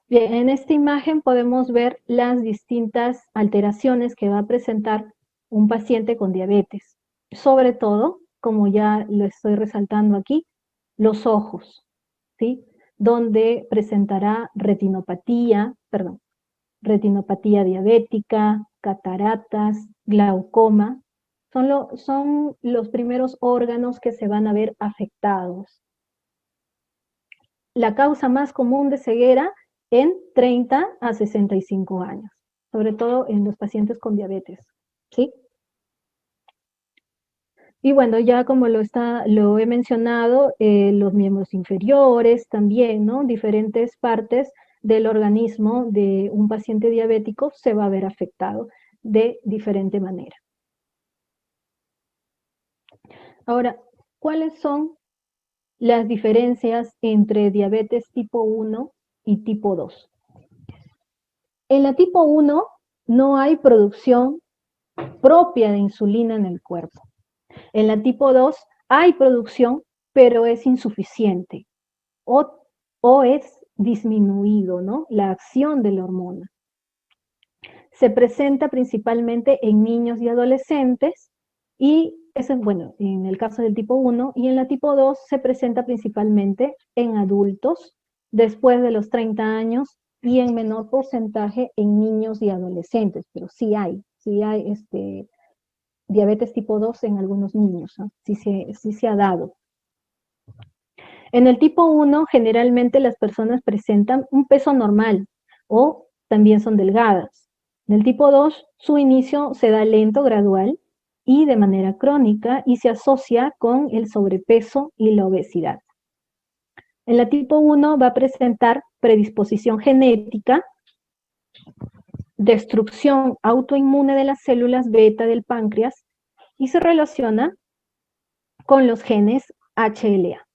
Bien, en esta imagen podemos ver las distintas alteraciones que va a presentar un paciente con diabetes. Sobre todo, como ya lo estoy resaltando aquí, los ojos, ¿sí? Donde presentará retinopatía diabética, cataratas, glaucoma, son los primeros órganos que se van a ver afectados. La causa más común de ceguera en 30 a 65 años, sobre todo en los pacientes con diabetes, ¿sí? Y bueno, ya como lo he mencionado, los miembros inferiores también, ¿no? Diferentes partes del organismo de un paciente diabético se va a ver afectado de diferente manera. Ahora, ¿cuáles son las diferencias entre diabetes tipo 1 y tipo 2? En la tipo 1 no hay producción propia de insulina en el cuerpo. En la tipo 2 hay producción, pero es insuficiente o es disminuido, ¿no? La acción de la hormona. Se presenta principalmente en niños y adolescentes y eso es bueno en el caso del tipo 1 y en la tipo 2 se presenta principalmente en adultos después de los 30 años y en menor porcentaje en niños y adolescentes, pero sí hay diabetes tipo 2 en algunos niños, ¿no? Sí se ha dado. En el tipo 1, generalmente las personas presentan un peso normal o también son delgadas. En el tipo 2, su inicio se da lento, gradual y de manera crónica y se asocia con el sobrepeso y la obesidad. En la tipo 1 va a presentar predisposición genética, destrucción autoinmune de las células beta del páncreas y se relaciona con los genes HLA.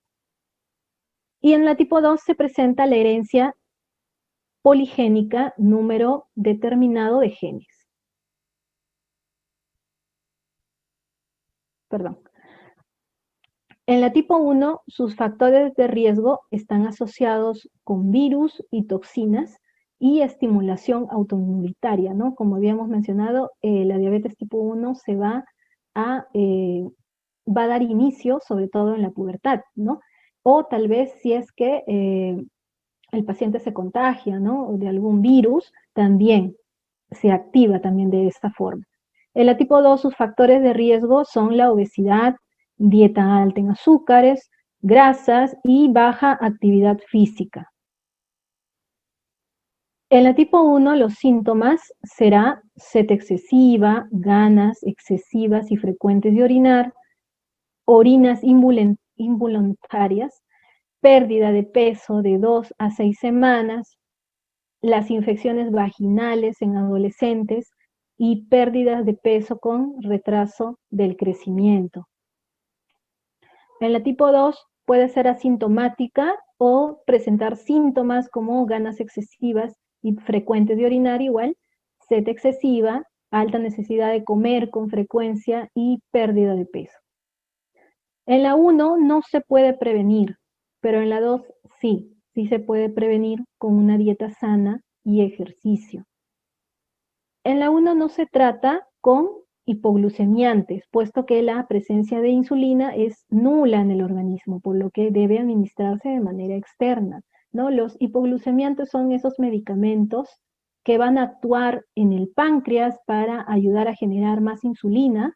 Y en la tipo 2 se presenta la herencia poligénica, número determinado de genes. Perdón. En la tipo 1, sus factores de riesgo están asociados con virus y toxinas y estimulación autoinmunitaria, ¿no? Como habíamos mencionado, la diabetes tipo 1 va a dar inicio, sobre todo en la pubertad, ¿no? O tal vez si es que el paciente se contagia, ¿no? De algún virus, también se activa también de esta forma. En la tipo 2, sus factores de riesgo son la obesidad, dieta alta en azúcares, grasas y baja actividad física. En la tipo 1, los síntomas será sed excesiva, ganas excesivas y frecuentes de orinar, orinas involuntarias, pérdida de peso de 2 a 6 semanas, las infecciones vaginales en adolescentes y pérdidas de peso con retraso del crecimiento. En la tipo 2 puede ser asintomática o presentar síntomas como ganas excesivas y frecuentes de orinar igual, sed excesiva, alta necesidad de comer con frecuencia y pérdida de peso. En la 1 no se puede prevenir, pero en la 2 sí se puede prevenir con una dieta sana y ejercicio. En la 1 no se trata con hipoglucemiantes, puesto que la presencia de insulina es nula en el organismo, por lo que debe administrarse de manera externa, ¿no? Los hipoglucemiantes son esos medicamentos que van a actuar en el páncreas para ayudar a generar más insulina,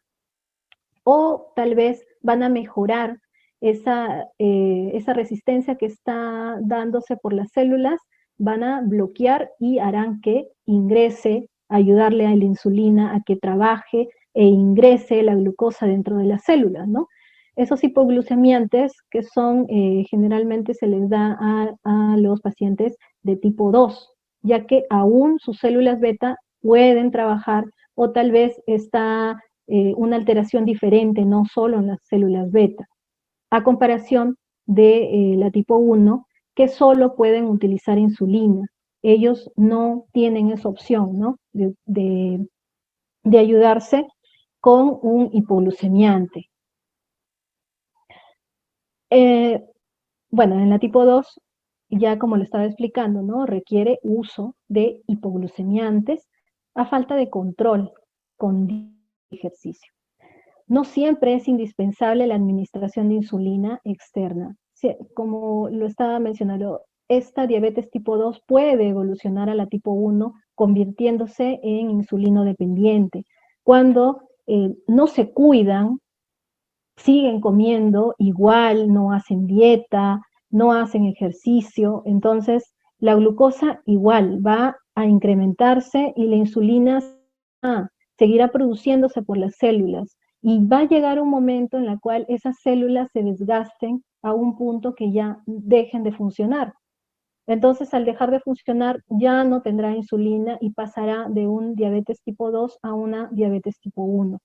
o tal vez van a mejorar esa resistencia que está dándose por las células, van a bloquear y harán que ingrese, ayudarle a la insulina a que trabaje e ingrese la glucosa dentro de las células, ¿no? Esos hipoglucemiantes que son, generalmente se les da a los pacientes de tipo 2, ya que aún sus células beta pueden trabajar o tal vez está una alteración diferente, no solo en las células beta, a comparación de la tipo 1, que solo pueden utilizar insulina. Ellos no tienen esa opción, ¿no? De ayudarse con un hipoglucemiante. Bueno, en la tipo 2, ya como lo estaba explicando, ¿no? Requiere uso de hipoglucemiantes a falta de control con ejercicio. No siempre es indispensable la administración de insulina externa. Como lo estaba mencionando, esta diabetes tipo 2 puede evolucionar a la tipo 1 convirtiéndose en insulino dependiente. Cuando no se cuidan, siguen comiendo igual, no hacen dieta, no hacen ejercicio, entonces la glucosa igual va a incrementarse y la insulina seguirá produciéndose por las células. Y va a llegar un momento en el cual esas células se desgasten a un punto que ya dejen de funcionar. Entonces, al dejar de funcionar, ya no tendrá insulina y pasará de un diabetes tipo 2 a una diabetes tipo 1.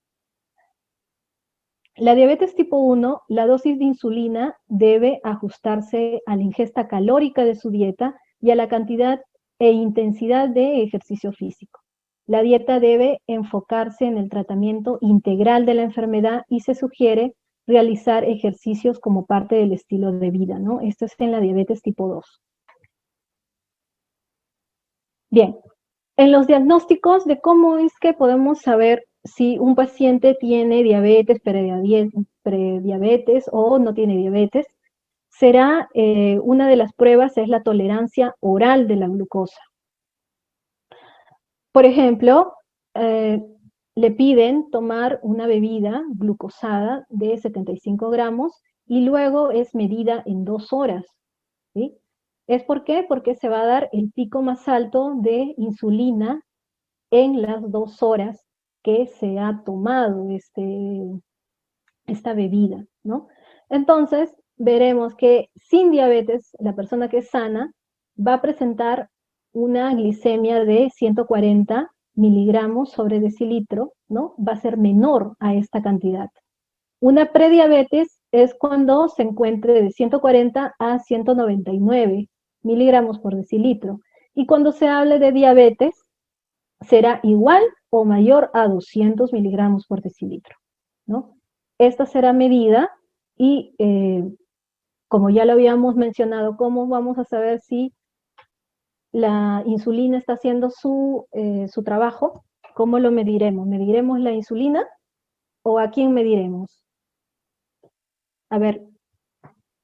La diabetes tipo 1, la dosis de insulina debe ajustarse a la ingesta calórica de su dieta y a la cantidad e intensidad de ejercicio físico. La dieta debe enfocarse en el tratamiento integral de la enfermedad y se sugiere realizar ejercicios como parte del estilo de vida, ¿no? Esto es en la diabetes tipo 2. Bien, en los diagnósticos de cómo es que podemos saber si un paciente tiene diabetes, prediabetes o no tiene diabetes, será una de las pruebas es la tolerancia oral de la glucosa. Por ejemplo, le piden tomar una bebida glucosada de 75 gramos y luego es medida en 2 horas, ¿sí? ¿Es por qué? Porque se va a dar el pico más alto de insulina en las 2 horas que se ha tomado esta bebida, ¿no? Entonces, veremos que sin diabetes, la persona que es sana va a presentar una glicemia de 140 miligramos sobre decilitro, ¿no? Va a ser menor a esta cantidad. Una prediabetes es cuando se encuentre de 140 a 199 miligramos por decilitro. Y cuando se hable de diabetes, será igual o mayor a 200 miligramos por decilitro, ¿no? Esta será medida y, como ya lo habíamos mencionado, ¿cómo vamos a saber si la insulina está haciendo su trabajo? ¿Cómo lo mediremos? ¿Mediremos la insulina o a quién mediremos? A ver,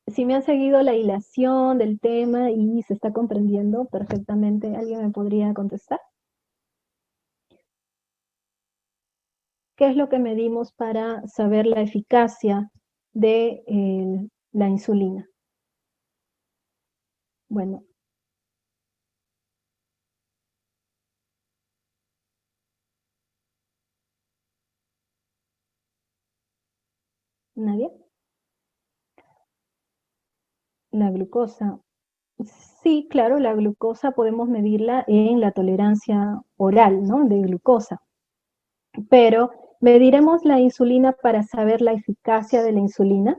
si me han seguido la hilación del tema y se está comprendiendo perfectamente, ¿alguien me podría contestar? ¿Qué es lo que medimos para saber la eficacia de la insulina? Bueno. ¿Nadie? La glucosa. Sí, claro, la glucosa podemos medirla en la tolerancia oral, ¿no? De glucosa. Pero mediremos la insulina para saber la eficacia de la insulina.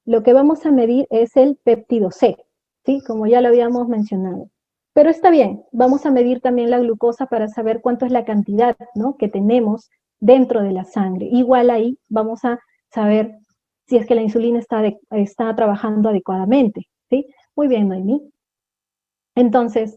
Lo que vamos a medir es el péptido C, ¿sí? Como ya lo habíamos mencionado. Pero está bien, vamos a medir también la glucosa para saber cuánto es la cantidad, ¿no? Que tenemos dentro de la sangre. Igual ahí vamos a saber si es que la insulina está trabajando adecuadamente, ¿sí? Muy bien, Noemí. Entonces,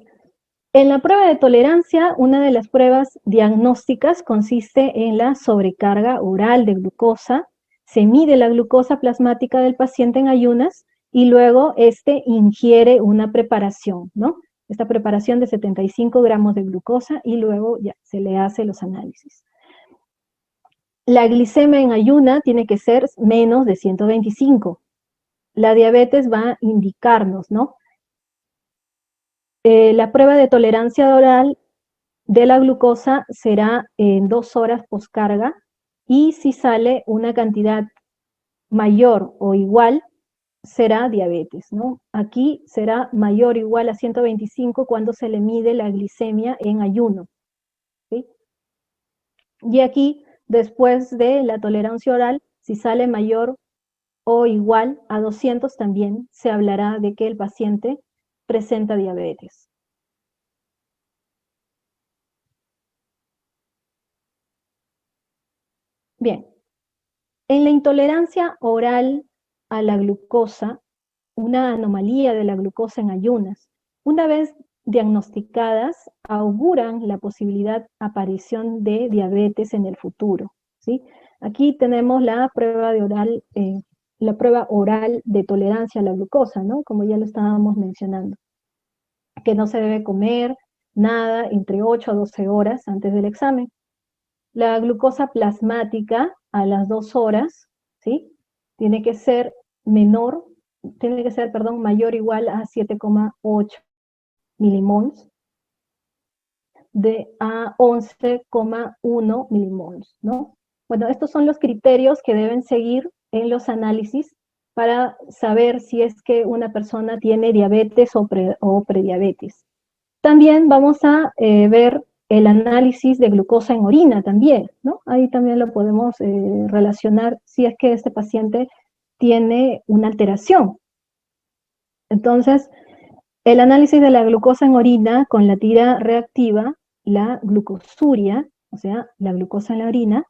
en la prueba de tolerancia, una de las pruebas diagnósticas consiste en la sobrecarga oral de glucosa. Se mide la glucosa plasmática del paciente en ayunas y luego este ingiere una preparación, ¿no? Esta preparación de 75 gramos de glucosa y luego ya se le hace los análisis. La glicemia en ayuna tiene que ser menos de 125. La diabetes va a indicarnos, ¿no? La prueba de tolerancia oral de la glucosa será en 2 horas poscarga y si sale una cantidad mayor o igual, será diabetes, ¿no? Aquí será mayor o igual a 125 cuando se le mide la glicemia en ayuno, ¿sí? Y aquí, después de la tolerancia oral, si sale mayor o igual a 200 también se hablará de que el paciente presenta diabetes. Bien, en la intolerancia oral a la glucosa, una anomalía de la glucosa en ayunas, una vez diagnosticadas, auguran la posibilidad de aparición de diabetes en el futuro, ¿sí? Aquí tenemos la prueba oral de tolerancia a la glucosa, ¿no? Como ya lo estábamos mencionando, que no se debe comer nada entre 8 a 12 horas antes del examen. La glucosa plasmática a las 2 horas, ¿sí? Tiene que ser mayor o igual a 7,8 milimols a 11,1 milimols, ¿no? Bueno, estos son los criterios que deben seguir en los análisis para saber si es que una persona tiene diabetes o prediabetes. También vamos a ver el análisis de glucosa en orina también, ¿no? Ahí también lo podemos relacionar si es que este paciente tiene una alteración. Entonces, el análisis de la glucosa en orina con la tira reactiva, la glucosuria, o sea, la glucosa en la orina,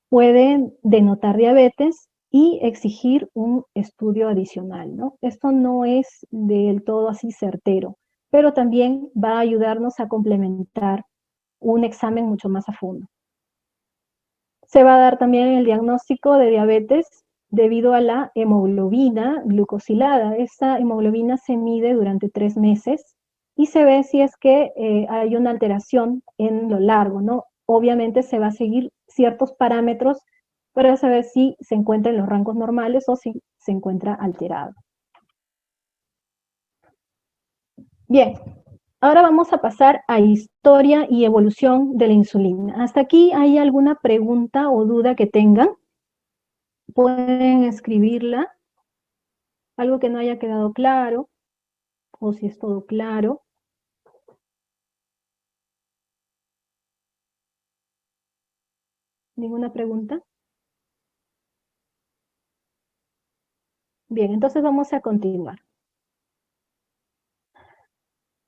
puede denotar diabetes y exigir un estudio adicional, ¿no? Esto no es del todo así certero, pero también va a ayudarnos a complementar un examen mucho más a fondo. Se va a dar también el diagnóstico de diabetes debido a la hemoglobina glucosilada. Esta hemoglobina se mide durante 3 meses y se ve si es que hay una alteración en lo largo, ¿no? Obviamente se va a seguir ciertos parámetros para saber si se encuentra en los rangos normales o si se encuentra alterado. Bien, ahora vamos a pasar a historia y evolución de la insulina. ¿Hasta aquí hay alguna pregunta o duda que tengan? Pueden escribirla. Algo que no haya quedado claro, o si es todo claro. ¿Ninguna pregunta? Bien, entonces vamos a continuar.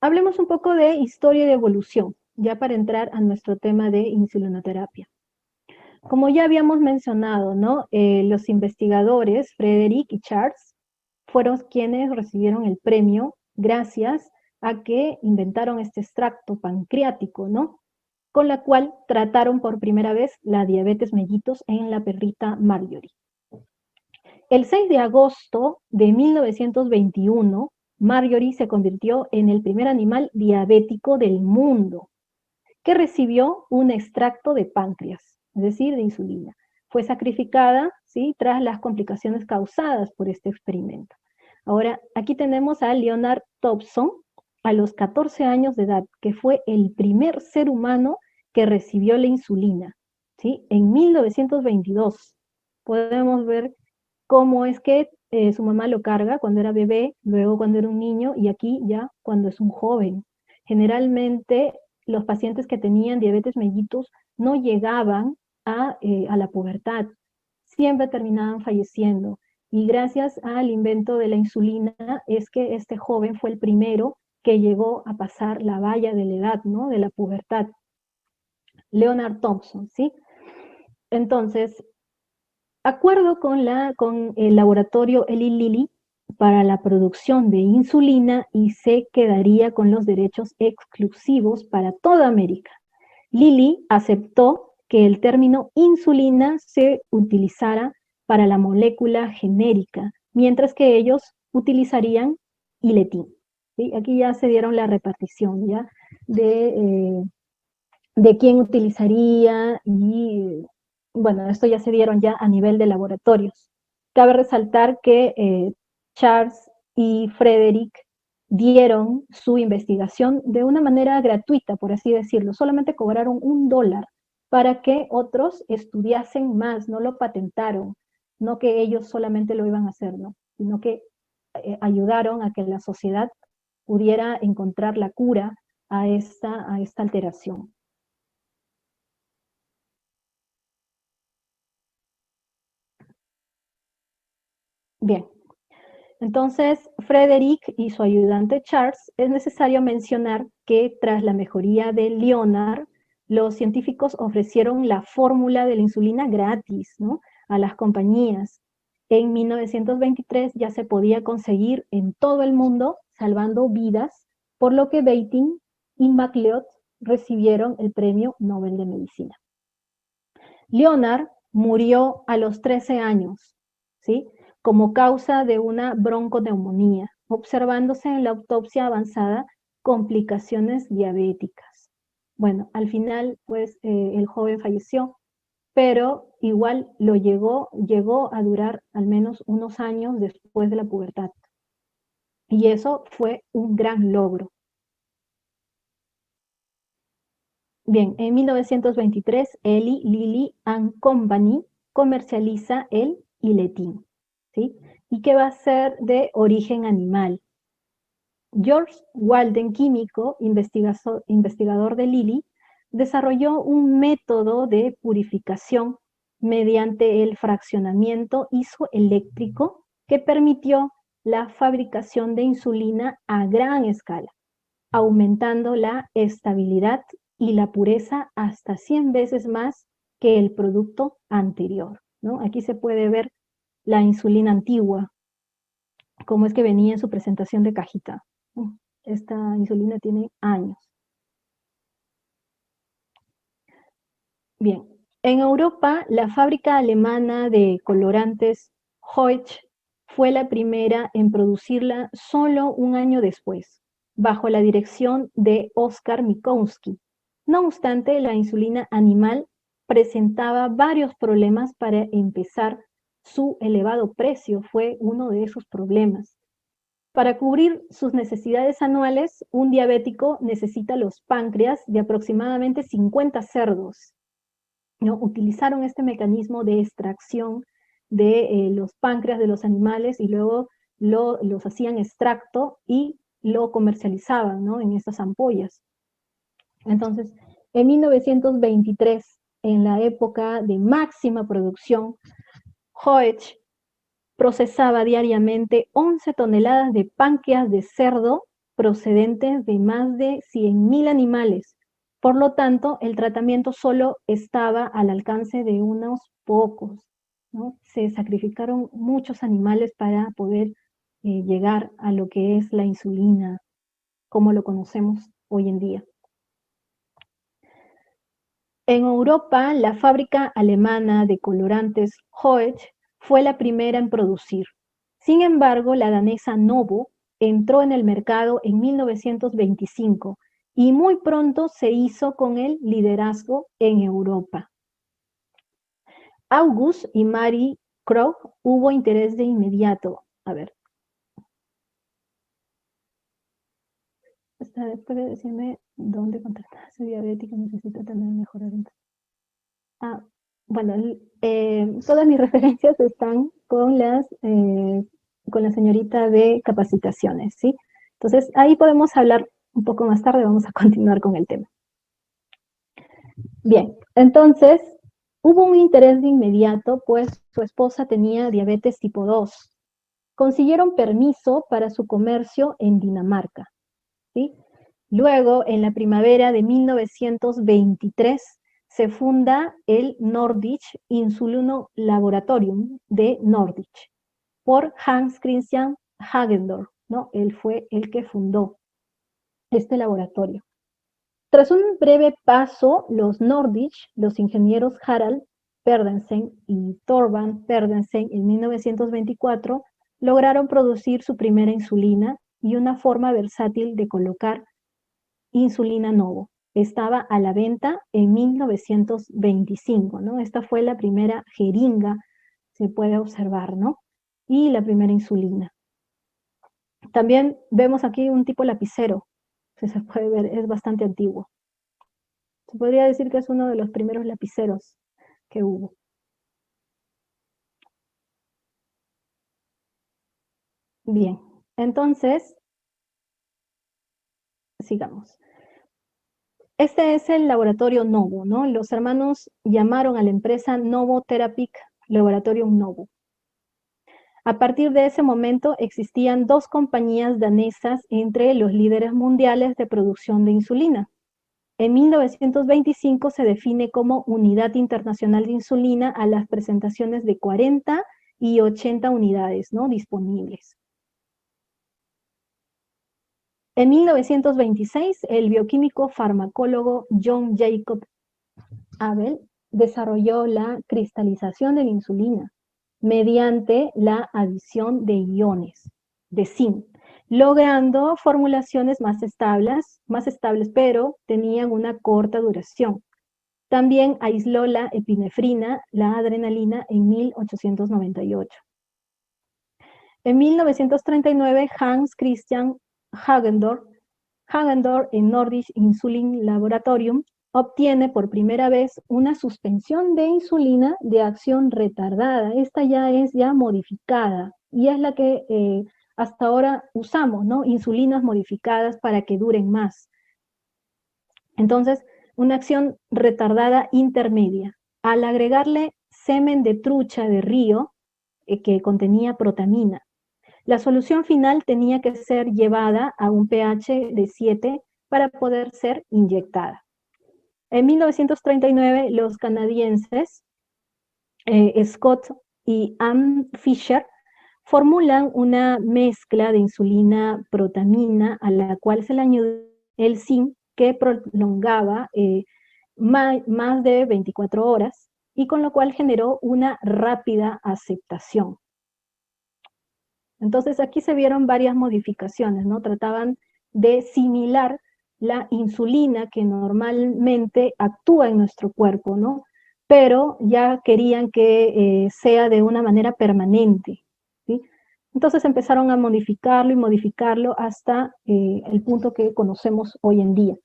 Hablemos un poco de historia y de evolución, ya para entrar a nuestro tema de insulinoterapia. Como ya habíamos mencionado, ¿no? Los investigadores, Frederick y Charles, fueron quienes recibieron el premio gracias a que inventaron este extracto pancreático, ¿no? Con la cual trataron por primera vez la diabetes mellitus en la perrita Marjorie. El 6 de agosto de 1921, Marjorie se convirtió en el primer animal diabético del mundo que recibió un extracto de páncreas, es decir, de insulina. Fue sacrificada, ¿sí?, tras las complicaciones causadas por este experimento. Ahora, aquí tenemos a Leonard Thompson, a los 14 años de edad, que fue el primer ser humano que recibió la insulina, ¿sí? En 1922. Podemos ver cómo es que su mamá lo carga cuando era bebé, luego cuando era un niño y aquí ya cuando es un joven. Generalmente los pacientes que tenían diabetes mellitus no llegaban a la pubertad, siempre terminaban falleciendo. Y gracias al invento de la insulina es que este joven fue el primero que llegó a pasar la valla de la edad, ¿no? De la pubertad. Leonard Thompson, ¿sí? Entonces, acuerdo con el laboratorio Eli Lilly para la producción de insulina y se quedaría con los derechos exclusivos para toda América. Lilly aceptó que el término insulina se utilizara para la molécula genérica, mientras que ellos utilizarían iletín. ¿Sí? Aquí ya se dieron la repartición ¿ya? De quién utilizaría y bueno, esto ya se dieron ya a nivel de laboratorios. Cabe resaltar que Charles y Frederick dieron su investigación de una manera gratuita, por así decirlo. Solamente cobraron $1 para que otros estudiasen más, no lo patentaron, no que ellos solamente lo iban a hacer, ¿no? Sino que ayudaron a que la sociedad pudiera encontrar la cura a esta alteración. Bien, entonces Frederick y su ayudante Charles, es necesario mencionar que tras la mejoría de Leonard, los científicos ofrecieron la fórmula de la insulina gratis, ¿no?, a las compañías. En 1923 ya se podía conseguir en todo el mundo, salvando vidas, por lo que Beighton y MacLeod recibieron el Premio Nobel de Medicina. Leonard murió a los 13 años, ¿sí?, como causa de una bronconeumonía, observándose en la autopsia avanzada complicaciones diabéticas. Bueno, al final, pues, el joven falleció, pero igual llegó a durar al menos unos años después de la pubertad. Y eso fue un gran logro. Bien, en 1923, Eli Lilly and Company comercializa el iletín, ¿sí? Y que va a ser de origen animal. George Walden, químico, investigador de Lilly, desarrolló un método de purificación mediante el fraccionamiento isoeléctrico que permitió la fabricación de insulina a gran escala, aumentando la estabilidad y la pureza hasta 100 veces más que el producto anterior, ¿no? Aquí se puede ver la insulina antigua, cómo es que venía en su presentación de cajita. Esta insulina tiene años. Bien, en Europa, la fábrica alemana de colorantes Hoechst fue la primera en producirla solo un año después, bajo la dirección de Oskar Mikowski. No obstante, la insulina animal presentaba varios problemas. Para empezar, su elevado precio fue uno de esos problemas. Para cubrir sus necesidades anuales, un diabético necesita los páncreas de aproximadamente 50 cerdos, ¿no? Utilizaron este mecanismo de extracción de los páncreas de los animales y luego los hacían extracto y lo comercializaban, ¿no? En estas ampollas. Entonces, en 1923, en la época de máxima producción, Hoechst procesaba diariamente 11 toneladas de páncreas de cerdo procedentes de más de 100.000 animales. Por lo tanto, el tratamiento solo estaba al alcance de unos pocos, ¿no? Se sacrificaron muchos animales para poder llegar a lo que es la insulina, como lo conocemos hoy en día. En Europa, la fábrica alemana de colorantes Hoechst fue la primera en producir. Sin embargo, la danesa Novo entró en el mercado en 1925 y muy pronto se hizo con el liderazgo en Europa. August y Marie Krug hubo interés de inmediato. A ver. Después de decirme dónde contactar, soy diabética, necesito también mejorar. Bueno, todas mis referencias están con la señorita de capacitaciones, ¿sí? Entonces, ahí podemos hablar un poco más tarde, vamos a continuar con el tema. Bien, entonces, hubo un interés de inmediato, pues su esposa tenía diabetes tipo 2. Consiguieron permiso para su comercio en Dinamarca, ¿sí? Luego, en la primavera de 1923, se funda el Nordic Insulino Laboratorium de Nordic por Hans Christian Hagendorf, ¿no? Él fue el que fundó este laboratorio. Tras un breve paso, los Nordic, los ingenieros Harald Pedersen y Thorvald Pedersen en 1924 lograron producir su primera insulina y una forma versátil de colocar insulina Novo. Estaba a la venta en 1925, ¿no? Esta fue la primera jeringa, se puede observar, ¿no? Y la primera insulina. También vemos aquí un tipo lapicero, si se puede ver, es bastante antiguo. Se podría decir que es uno de los primeros lapiceros que hubo. Bien, entonces, sigamos. Este es el laboratorio Novo, ¿no? Los hermanos llamaron a la empresa Novo Therapic Laboratorium Novo. A partir de ese momento existían dos compañías danesas entre los líderes mundiales de producción de insulina. En 1925 se define como Unidad Internacional de Insulina a las presentaciones de 40 y 80 unidades, ¿no? Disponibles. En 1926, el bioquímico farmacólogo John Jacob Abel desarrolló la cristalización de la insulina mediante la adición de iones de zinc, logrando formulaciones más estables, pero tenían una corta duración. También aisló la epinefrina, la adrenalina, en 1898. En 1939, Hans Christian Hagendorf en Nordic Insulin Laboratorium obtiene por primera vez una suspensión de insulina de acción retardada. Esta ya es modificada y es la que hasta ahora usamos, ¿no? Insulinas modificadas para que duren más. Entonces, una acción retardada intermedia. Al agregarle semen de trucha de río que contenía protamina, la solución final tenía que ser llevada a un pH de 7 para poder ser inyectada. En 1939, los canadienses Scott y Ann Fisher formulan una mezcla de insulina protamina a la cual se le añadió el zinc que prolongaba más de 24 horas y con lo cual generó una rápida aceptación. Entonces aquí se vieron varias modificaciones, ¿no? Trataban de similar la insulina que normalmente actúa en nuestro cuerpo, ¿no? Pero ya querían que sea de una manera permanente, ¿sí? Entonces empezaron a modificarlo y modificarlo hasta el punto que conocemos hoy en día.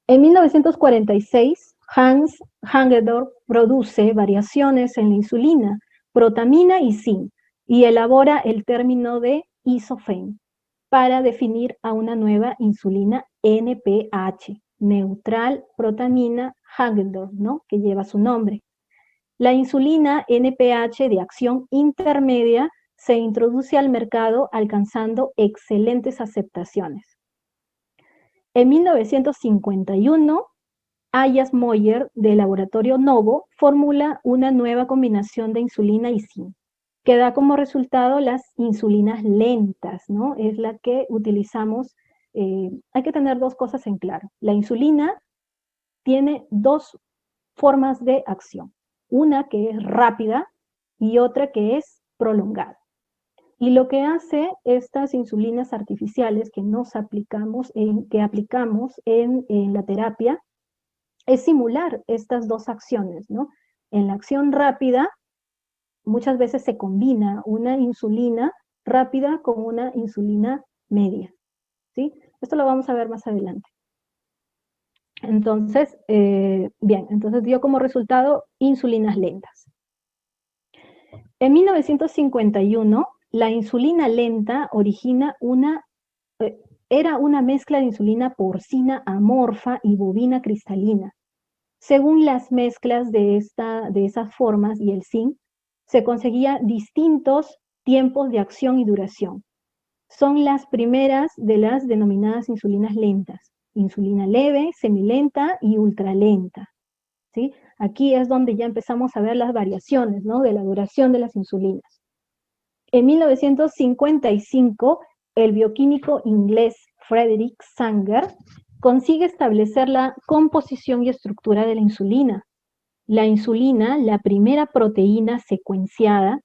En 1946, Hans Hagendorf produce variaciones en la insulina, protamina y zinc, y elabora el término de isofen para definir a una nueva insulina NPH, neutral protamina Hagedorn, ¿no? Que lleva su nombre. La insulina NPH de acción intermedia se introduce al mercado alcanzando excelentes aceptaciones. En 1951, Ayas Moyer, del laboratorio Novo, formula una nueva combinación de insulina y zinc, que da como resultado las insulinas lentas, ¿no? Es la que utilizamos. Hay que tener dos cosas en claro. La insulina tiene dos formas de acción. Una que es rápida y otra que es prolongada. Y lo que hace estas insulinas artificiales que aplicamos en la terapia es simular estas dos acciones, ¿no? En la acción rápida, muchas veces se combina una insulina rápida con una insulina media, ¿sí? Esto lo vamos a ver más adelante. Entonces, bien, entonces dio como resultado insulinas lentas. En 1951, la insulina lenta era una mezcla de insulina porcina amorfa y bovina cristalina. Según las mezclas de esas formas y el zinc, se conseguía distintos tiempos de acción y duración. Son las primeras de las denominadas insulinas lentas. Insulina leve, semilenta y ultralenta, ¿sí? Aquí es donde ya empezamos a ver las variaciones, ¿no? De la duración de las insulinas. En 1955, el bioquímico inglés Frederick Sanger consigue establecer la composición y estructura de la insulina. La insulina, la primera proteína secuenciada,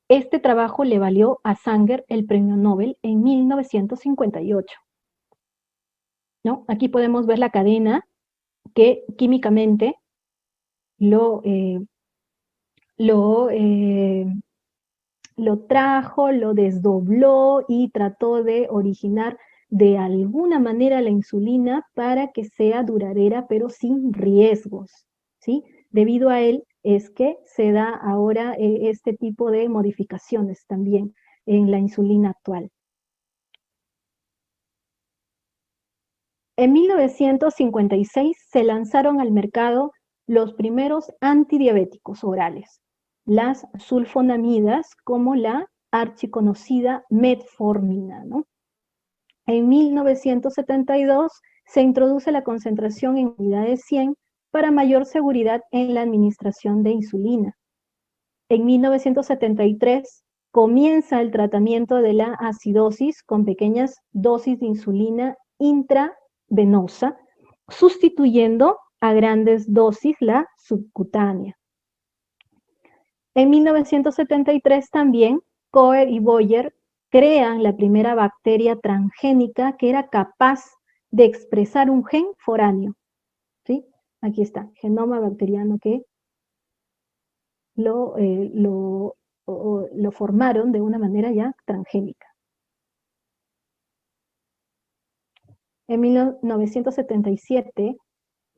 este trabajo le valió a Sanger el premio Nobel en 1958. ¿No? Aquí podemos ver la cadena que químicamente lo trajo, lo desdobló y trató de originar de alguna manera la insulina para que sea duradera pero sin riesgos, ¿sí? Debido a él es que se da ahora este tipo de modificaciones también en la insulina actual. En 1956 se lanzaron al mercado los primeros antidiabéticos orales, las sulfonamidas, como la archiconocida metformina, ¿no? En 1972 se introduce la concentración en unidades 100 para mayor seguridad en la administración de insulina. En 1973 comienza el tratamiento de la acidosis con pequeñas dosis de insulina intravenosa, sustituyendo a grandes dosis la subcutánea. En 1973 también Coher y Boyer crean la primera bacteria transgénica que era capaz de expresar un gen foráneo, ¿sí? Aquí está, genoma bacteriano que lo formaron de una manera ya transgénica. En 1977,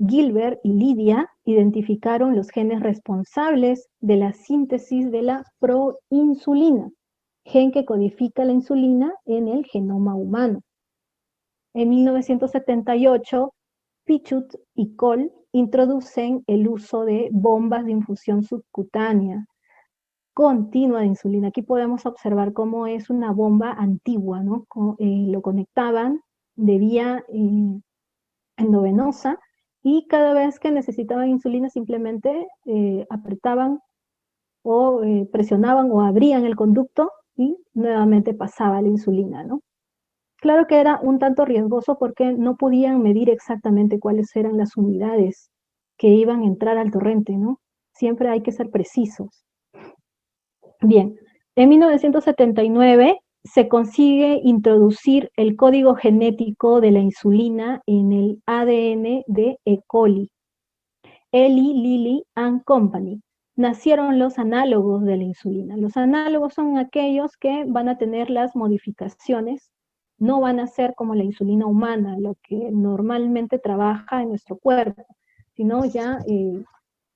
Gilbert y Lydia identificaron los genes responsables de la síntesis de la proinsulina, gen que codifica la insulina en el genoma humano. En 1978, Pichut y Cole introducen el uso de bombas de infusión subcutánea continua de insulina. Aquí podemos observar cómo es una bomba antigua, ¿no? Lo conectaban de vía endovenosa y cada vez que necesitaban insulina simplemente apretaban o presionaban o abrían el conducto y nuevamente pasaba la insulina, ¿no? Claro que era un tanto riesgoso porque no podían medir exactamente cuáles eran las unidades que iban a entrar al torrente, ¿no? Siempre hay que ser precisos. Bien, en 1979 se consigue introducir el código genético de la insulina en el ADN de E. coli. Eli Lilly and Company. Nacieron los análogos de la insulina. Los análogos son aquellos que van a tener las modificaciones, no van a ser como la insulina humana, lo que normalmente trabaja en nuestro cuerpo, sino ya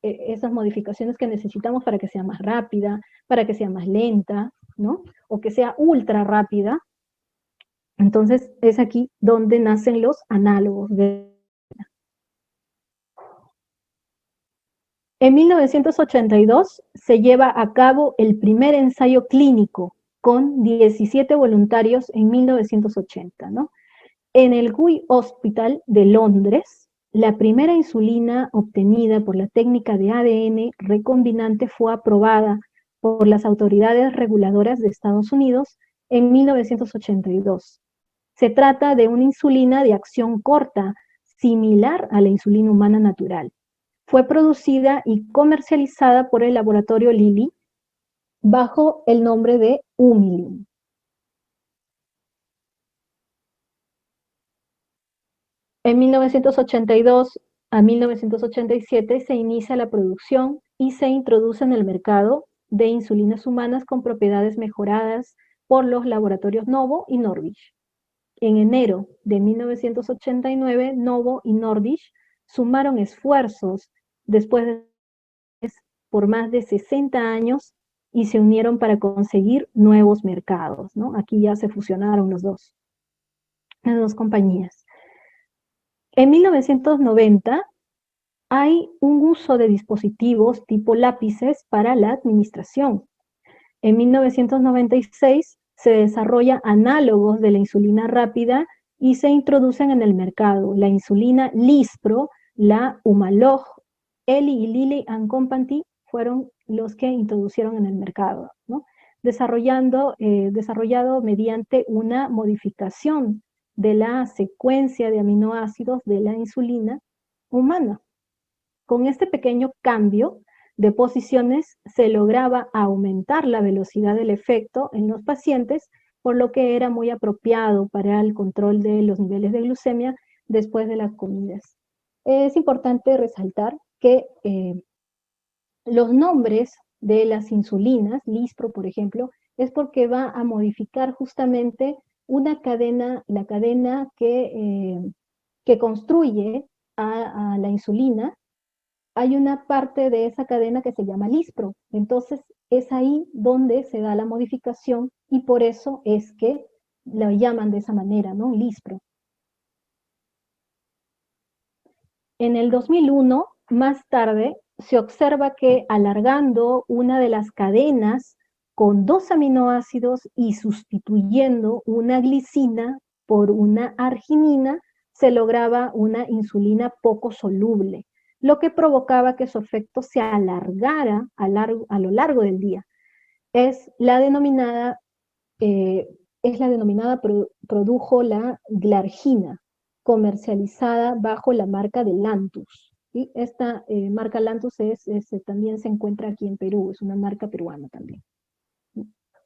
esas modificaciones que necesitamos para que sea más rápida, para que sea más lenta, ¿no? O que sea ultra rápida. Entonces es aquí donde nacen los análogos. En 1982 se lleva a cabo el primer ensayo clínico con 17 voluntarios en 1980, ¿no? En el Guy Hospital de Londres, la primera insulina obtenida por la técnica de ADN recombinante fue aprobada por las autoridades reguladoras de Estados Unidos en 1982. Se trata de una insulina de acción corta, similar a la insulina humana natural. Fue producida y comercializada por el laboratorio Lilly bajo el nombre de Humulin. En 1982 a 1987 se inicia la producción y se introduce en el mercado de insulinas humanas con propiedades mejoradas por los laboratorios Novo y Nordisch. En enero de 1989, Novo y Nordisch sumaron esfuerzos después de por más de 60 años y se unieron para conseguir nuevos mercados, ¿no? Aquí ya se fusionaron las dos compañías. En 1990 hay un uso de dispositivos tipo lápices para la administración. En 1996 se desarrolla análogos de la insulina rápida y se introducen en el mercado la insulina Lispro, la Humalog, Eli y Lilly and Company fueron los que introducieron en el mercado, ¿no? Desarrollado mediante una modificación de la secuencia de aminoácidos de la insulina humana. Con este pequeño cambio de posiciones se lograba aumentar la velocidad del efecto en los pacientes, por lo que era muy apropiado para el control de los niveles de glucemia después de las comidas. Es importante resaltar que los nombres de las insulinas, Lispro por ejemplo, es porque va a modificar justamente una cadena, la cadena que construye a la insulina. Hay una parte de esa cadena que se llama Lispro. Entonces es ahí donde se da la modificación y por eso es que lo llaman de esa manera, ¿no? Lispro. En el 2001, más tarde, se observa que alargando una de las cadenas con 2 aminoácidos y sustituyendo una glicina por una arginina, se lograba una insulina poco soluble, lo que provocaba que su efecto se alargara a lo largo del día. Es la denominada produjo la glargina, comercializada bajo la marca de Lantus. ¿Sí? Esta marca Lantus también se encuentra aquí en Perú, es una marca peruana también.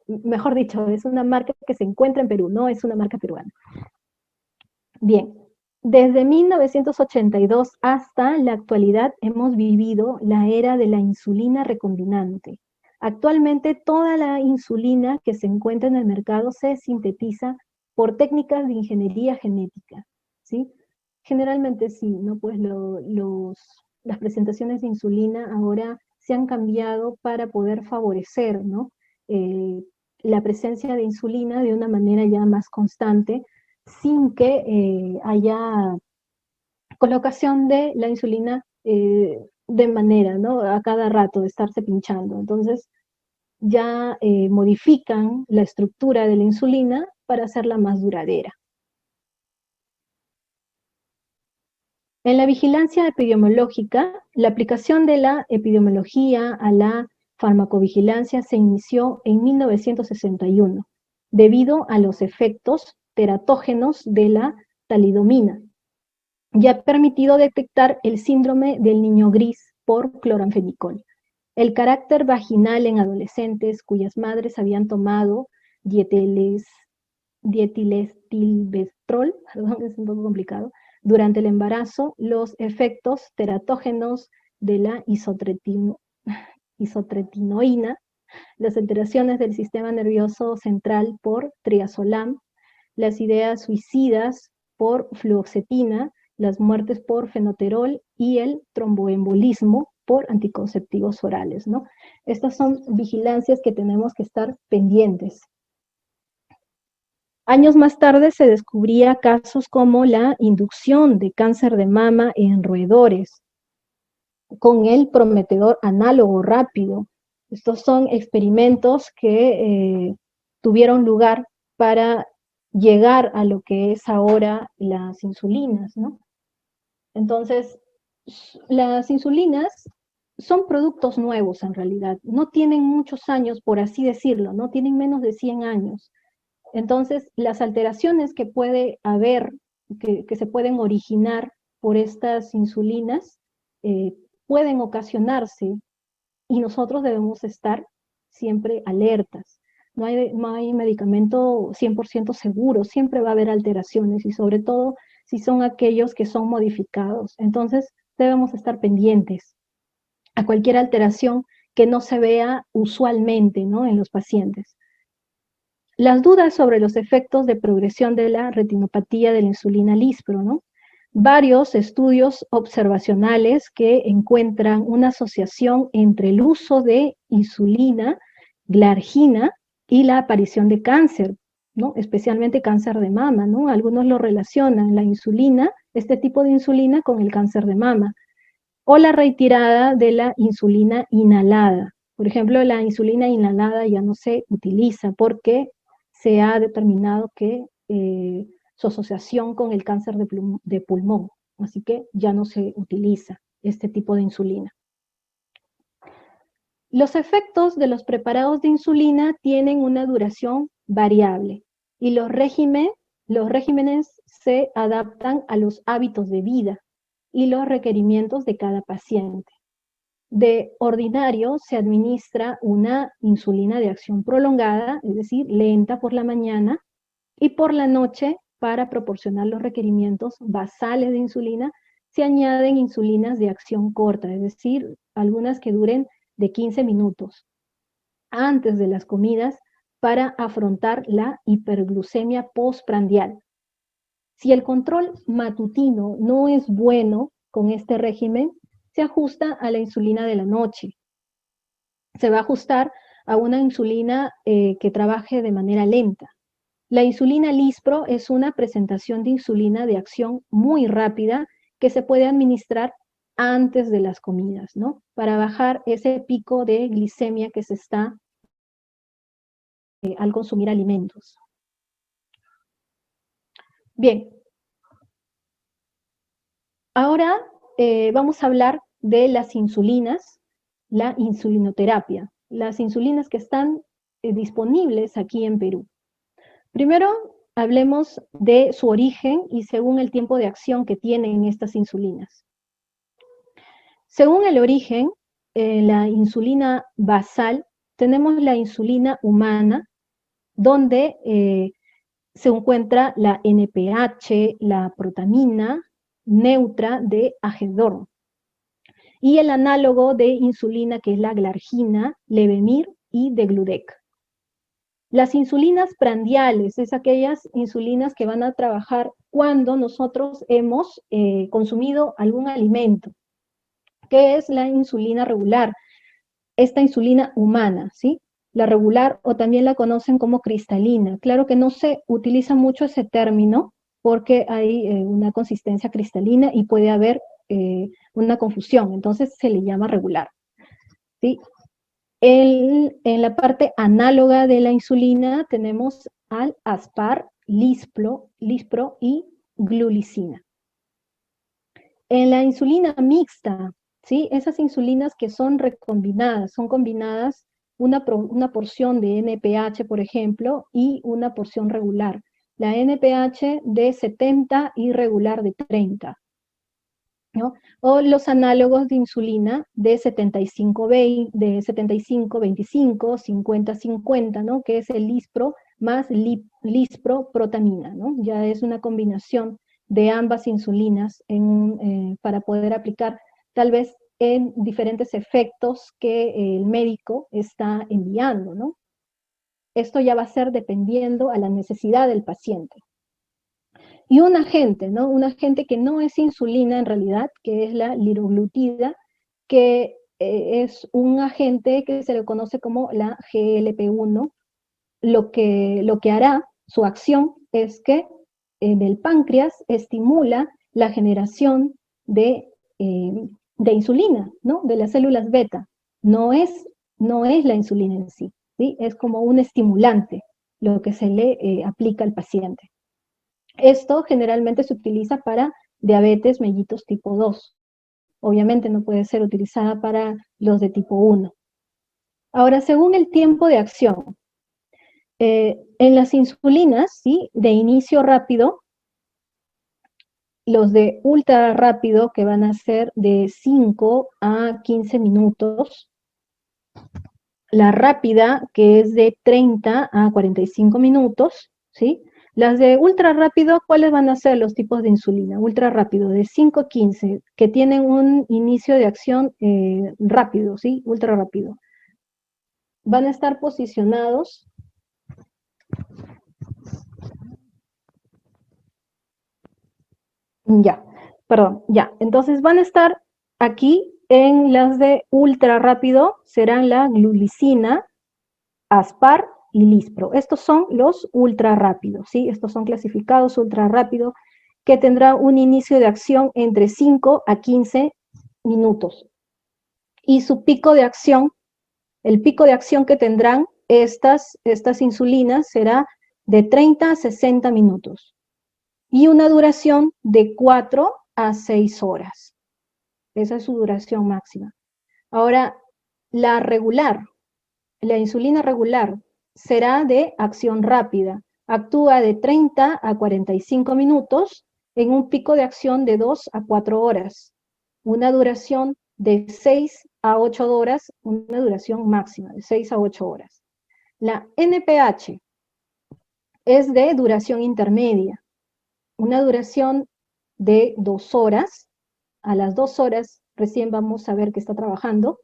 Mejor dicho, es una marca que se encuentra en Perú, no es una marca peruana. Bien, desde 1982 hasta la actualidad hemos vivido la era de la insulina recombinante. Actualmente toda la insulina que se encuentra en el mercado se sintetiza por técnicas de ingeniería genética, ¿sí? Generalmente sí, ¿no? Pues las presentaciones de insulina ahora se han cambiado para poder favorecer, ¿no? La presencia de insulina de una manera ya más constante, sin que haya colocación de la insulina de manera, ¿no? A cada rato de estarse pinchando. Entonces ya modifican la estructura de la insulina para hacerla más duradera. En la vigilancia epidemiológica, la aplicación de la epidemiología a la farmacovigilancia se inició en 1961, debido a los efectos teratógenos de la talidomina, y ha permitido detectar el síndrome del niño gris por cloranfenicol. El carácter vaginal en adolescentes cuyas madres habían tomado dietilestilbestrol, perdón, es un poco complicado, durante el embarazo, los efectos teratógenos de la isotretinoína, las alteraciones del sistema nervioso central por triazolam, las ideas suicidas por fluoxetina, las muertes por fenoterol y el tromboembolismo por anticonceptivos orales, ¿no? Estas son vigilancias que tenemos que estar pendientes. Años más tarde se descubría casos como la inducción de cáncer de mama en roedores, con el prometedor análogo rápido. Estos son experimentos que tuvieron lugar para llegar a lo que es ahora las insulinas, ¿no? Entonces, las insulinas son productos nuevos en realidad, no tienen muchos años, por así decirlo, no tienen menos de 100 años. Entonces, las alteraciones que puede haber, que se pueden originar por estas insulinas, pueden ocasionarse y nosotros debemos estar siempre alertas. No hay medicamento 100% seguro, siempre va a haber alteraciones y sobre todo si son aquellos que son modificados. Entonces debemos estar pendientes a cualquier alteración que no se vea usualmente, ¿no?, en los pacientes. Las dudas sobre los efectos de progresión de la retinopatía de la insulina lispro, ¿no? Varios estudios observacionales que encuentran una asociación entre el uso de insulina, glargina y la aparición de cáncer, ¿no? Especialmente cáncer de mama, ¿no? Algunos lo relacionan, la insulina, este tipo de insulina, con el cáncer de mama, o la retirada de la insulina inhalada. Por ejemplo, la insulina inhalada ya no se utiliza porque se ha determinado que su asociación con el cáncer de pulmón, así que ya no se utiliza este tipo de insulina. Los efectos de los preparados de insulina tienen una duración variable y los regímenes se adaptan a los hábitos de vida y los requerimientos de cada paciente. De ordinario se administra una insulina de acción prolongada, es decir, lenta por la mañana, y por la noche, para proporcionar los requerimientos basales de insulina, se añaden insulinas de acción corta, es decir, algunas que duren de 15 minutos antes de las comidas para afrontar la hiperglucemia postprandial. Si el control matutino no es bueno con este régimen, se ajusta a la insulina de la noche. Se va a ajustar a una insulina que trabaje de manera lenta. La insulina Lispro es una presentación de insulina de acción muy rápida que se puede administrar antes de las comidas, ¿no? Para bajar ese pico de glicemia que se está al consumir alimentos. Bien. Ahora vamos a hablar de las insulinas, la insulinoterapia, las insulinas que están disponibles aquí en Perú. Primero, hablemos de su origen y según el tiempo de acción que tienen estas insulinas. Según el origen, la insulina basal, tenemos la insulina humana, donde se encuentra la NPH, la protamina neutra de Agedorn, y el análogo de insulina que es la glargina, Levemir y Degludec. Las insulinas prandiales es aquellas insulinas que van a trabajar cuando nosotros hemos consumido algún alimento, que es la insulina regular, esta insulina humana, ¿sí? La regular, o también la conocen como cristalina. Claro que no se utiliza mucho ese término porque hay una consistencia cristalina y puede haber una confusión, entonces se le llama regular, ¿sí? En la parte análoga de la insulina tenemos al Aspar, Lispro y Glulicina. En la insulina mixta, ¿sí? Esas insulinas que son recombinadas, son combinadas una porción de NPH, por ejemplo, y una porción regular. La NPH de 70 y regular de 30. ¿No? O los análogos de insulina de 75-25, 50-50, ¿no? Que es el Lispro más Lispro-protamina, ¿no? Ya es una combinación de ambas insulinas para poder aplicar tal vez en diferentes efectos que el médico está enviando, ¿no? Esto ya va a ser dependiendo a la necesidad del paciente. Y un agente, ¿no? Un agente que no es insulina en realidad, que es la liraglutida, que es un agente que se le conoce como la GLP-1. Lo que hará, su acción, es que en el páncreas estimula la generación de insulina, ¿no? De las células beta. No es la insulina en sí, ¿sí? Es como un estimulante lo que se le aplica al paciente. Esto generalmente se utiliza para diabetes mellitus tipo 2. Obviamente no puede ser utilizada para los de tipo 1. Ahora, según el tiempo de acción, en las insulinas, ¿sí? De inicio rápido, los de ultra rápido, que van a ser de 5 a 15 minutos, la rápida, que es de 30 a 45 minutos, ¿sí? Las de ultra rápido, ¿cuáles van a ser los tipos de insulina? Ultra rápido, de 5 a 15, que tienen un inicio de acción rápido, ¿sí? Ultra rápido. Van a estar posicionados ya, perdón, ya. Entonces van a estar aquí en las de ultra rápido, serán la glulicina, Aspar y Lispro. Estos son los ultra rápidos, ¿sí? Estos son clasificados ultra rápido, que tendrá un inicio de acción entre 5 a 15 minutos. Y su pico de acción, el pico de acción que tendrán estas insulinas será de 30 a 60 minutos. Y una duración de 4 a 6 horas. Esa es su duración máxima. Ahora, la regular, la insulina regular, será de acción rápida. Actúa de 30 a 45 minutos en un pico de acción de 2 a 4 horas. Una duración de 6 a 8 horas, una duración máxima de 6 a 8 horas. La NPH es de duración intermedia. Una duración de 2 horas. A las 2 horas recién vamos a ver que está trabajando.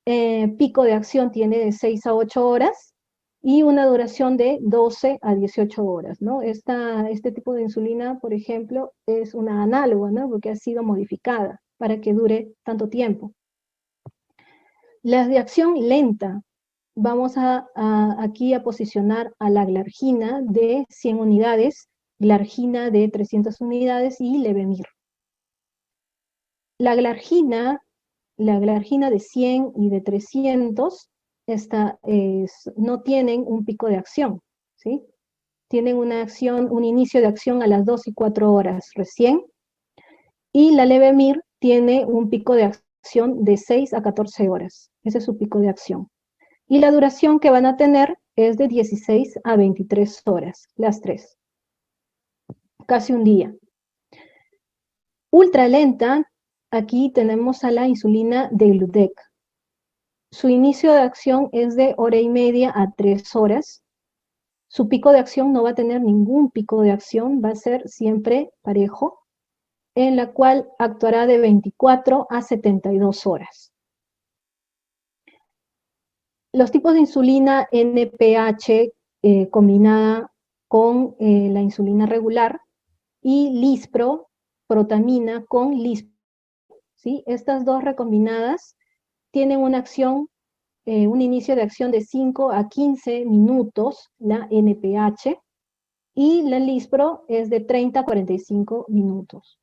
Pico de acción tiene de 6 a 8 horas y una duración de 12 a 18 horas, ¿no? Este tipo de insulina, por ejemplo, es una análoga, ¿no? Porque ha sido modificada para que dure tanto tiempo. Las de acción lenta, vamos aquí a posicionar a la glargina de 100 unidades, glargina de 300 unidades y Levemir. La glargina de 100 y de 300 no tienen un pico de acción, ¿sí? Tienen un inicio de acción a las 2 y 4 horas recién, y la Levemir tiene un pico de acción de 6 a 14 horas. Ese es su pico de acción. Y la duración que van a tener es de 16 a 23 horas, las tres. Casi un día. Ultra lenta, aquí tenemos a la insulina de Glutec. Su inicio de acción es de 1:30 a 3 horas. Su pico de acción no va a tener ningún pico de acción, va a ser siempre parejo, en la cual actuará de 24 a 72 horas. Los tipos de insulina NPH combinada con la insulina regular y Lispro, protamina con Lispro, ¿sí? Estas dos recombinadas tienen una acción, un inicio de acción de 5 a 15 minutos, la NPH, y la Lispro es de 30 a 45 minutos.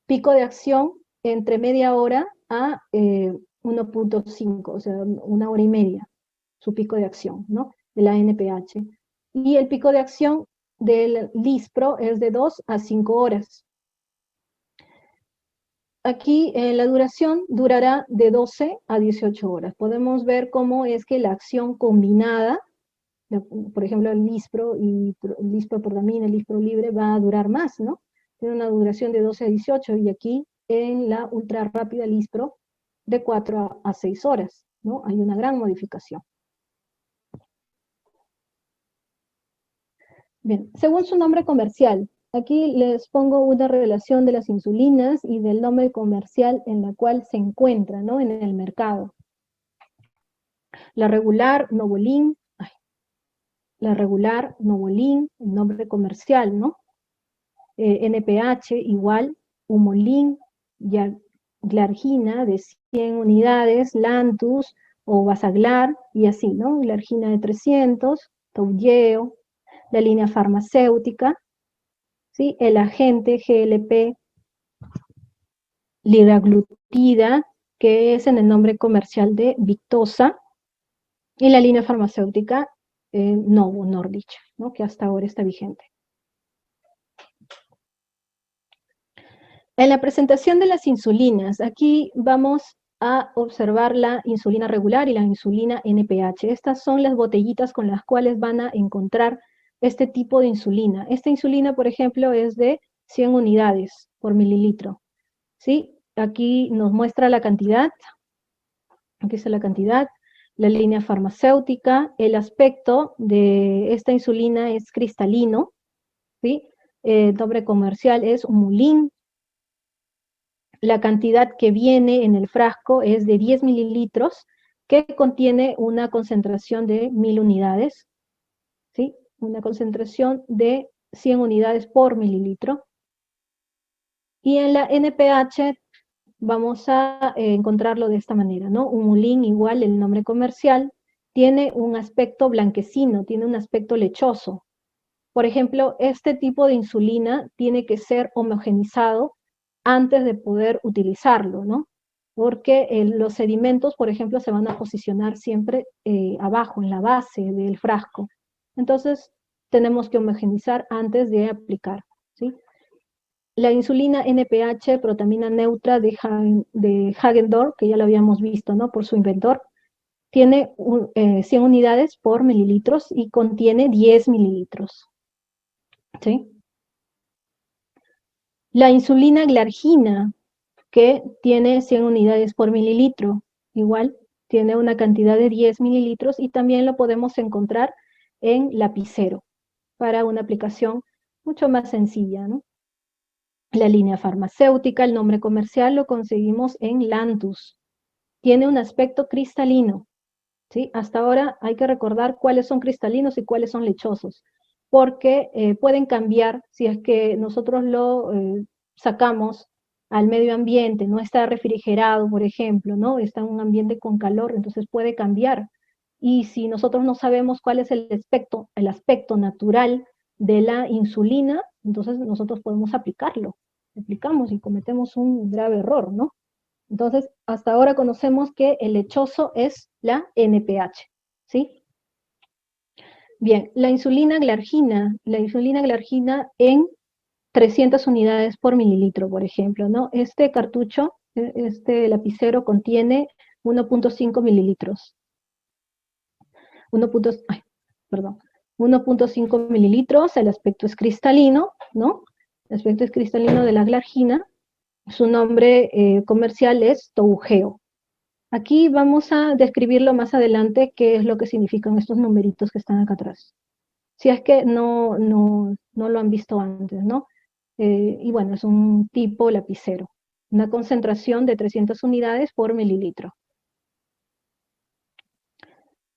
Pico de acción entre media hora a 1.5, o sea, 1 hora y media, su pico de acción, ¿no? De la NPH. Y el pico de acción del Lispro es de 2 a 5 horas. Aquí la duración durará de 12 a 18 horas. Podemos ver cómo es que la acción combinada, por ejemplo, el Lispro y Lispro-protamina, el Lispro libre, va a durar más, ¿no? Tiene una duración de 12 a 18, y aquí en la ultra rápida Lispro de 4 a 6 horas, ¿no? Hay una gran modificación. Bien, según su nombre comercial, aquí les pongo una relación de las insulinas y del nombre comercial en la cual se encuentra, ¿no? En el mercado. La regular, Novolin, el nombre comercial, ¿no? NPH igual, Humolin, Glargina de 100 unidades, Lantus o Basaglar, y así, ¿no? Glargina de 300, Toujeo, la línea farmacéutica, ¿sí? El agente GLP, liraglutida, que es en el nombre comercial de Victoza, y la línea farmacéutica Novo Nordisk, ¿no? Que hasta ahora está vigente. En la presentación de las insulinas, aquí vamos a observar la insulina regular y la insulina NPH. Estas son las botellitas con las cuales van a encontrar este tipo de insulina. Esta insulina, por ejemplo, es de 100 unidades por mililitro. ¿Sí? Aquí nos muestra la cantidad. Aquí está la cantidad, la línea farmacéutica. El aspecto de esta insulina es cristalino. ¿Sí? El nombre comercial es Humulin. La cantidad que viene en el frasco es de 10 mililitros, que contiene una concentración de 1000 unidades, ¿sí? Una concentración de 100 unidades por mililitro. Y en la NPH vamos a encontrarlo de esta manera, ¿no? Humulin, igual el nombre comercial, tiene un aspecto blanquecino, tiene un aspecto lechoso. Por ejemplo, este tipo de insulina tiene que ser homogenizado antes de poder utilizarlo, ¿no? Porque los sedimentos, por ejemplo, se van a posicionar siempre abajo, en la base del frasco. Entonces, tenemos que homogenizar antes de aplicar, ¿sí? La insulina NPH, protamina neutra de Hagendorff, que ya lo habíamos visto, ¿no? Por su inventor, tiene 100 unidades por mililitros y contiene 10 mililitros. ¿Sí? La insulina glargina, que tiene 100 unidades por mililitro, igual tiene una cantidad de 10 mililitros y también lo podemos encontrar en lapicero para una aplicación mucho más sencilla, ¿no? La línea farmacéutica, el nombre comercial lo conseguimos en Lantus. Tiene un aspecto cristalino, ¿sí? Hasta ahora hay que recordar cuáles son cristalinos y cuáles son lechosos, porque pueden cambiar si es que nosotros lo sacamos al medio ambiente, no está refrigerado, por ejemplo, ¿no? Está en un ambiente con calor, entonces puede cambiar. Y si nosotros no sabemos cuál es el aspecto natural de la insulina, entonces nosotros podemos aplicarlo. Aplicamos y cometemos un grave error, ¿no? Entonces, hasta ahora conocemos que el lechoso es la NPH, ¿sí? Bien, la insulina glargina en 300 unidades por mililitro, por ejemplo, ¿no? Este cartucho, este lapicero contiene 1.5 mililitros. 1.5 mililitros, el aspecto es cristalino, ¿no? El aspecto es cristalino de la glargina. Su nombre comercial es Toujeo. Aquí vamos a describirlo más adelante, qué es lo que significan estos numeritos que están acá atrás. Si es que no lo han visto antes, ¿no? Y bueno, es un tipo lapicero. Una concentración de 300 unidades por mililitro.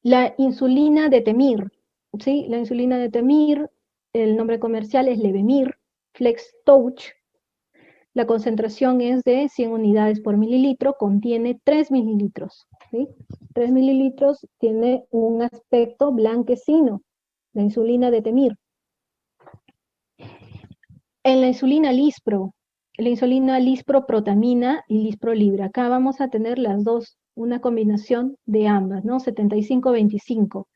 La insulina de Temir, ¿sí? La insulina de Temir, el nombre comercial es Levemir, FlexTouch. La concentración es de 100 unidades por mililitro, contiene 3 mililitros. ¿Sí? 3 mililitros tiene un aspecto blanquecino, la insulina de Temir. En la insulina Lispro-protamina y Lispro-Libre. Acá vamos a tener las dos, una combinación de ambas, ¿no? 75-25.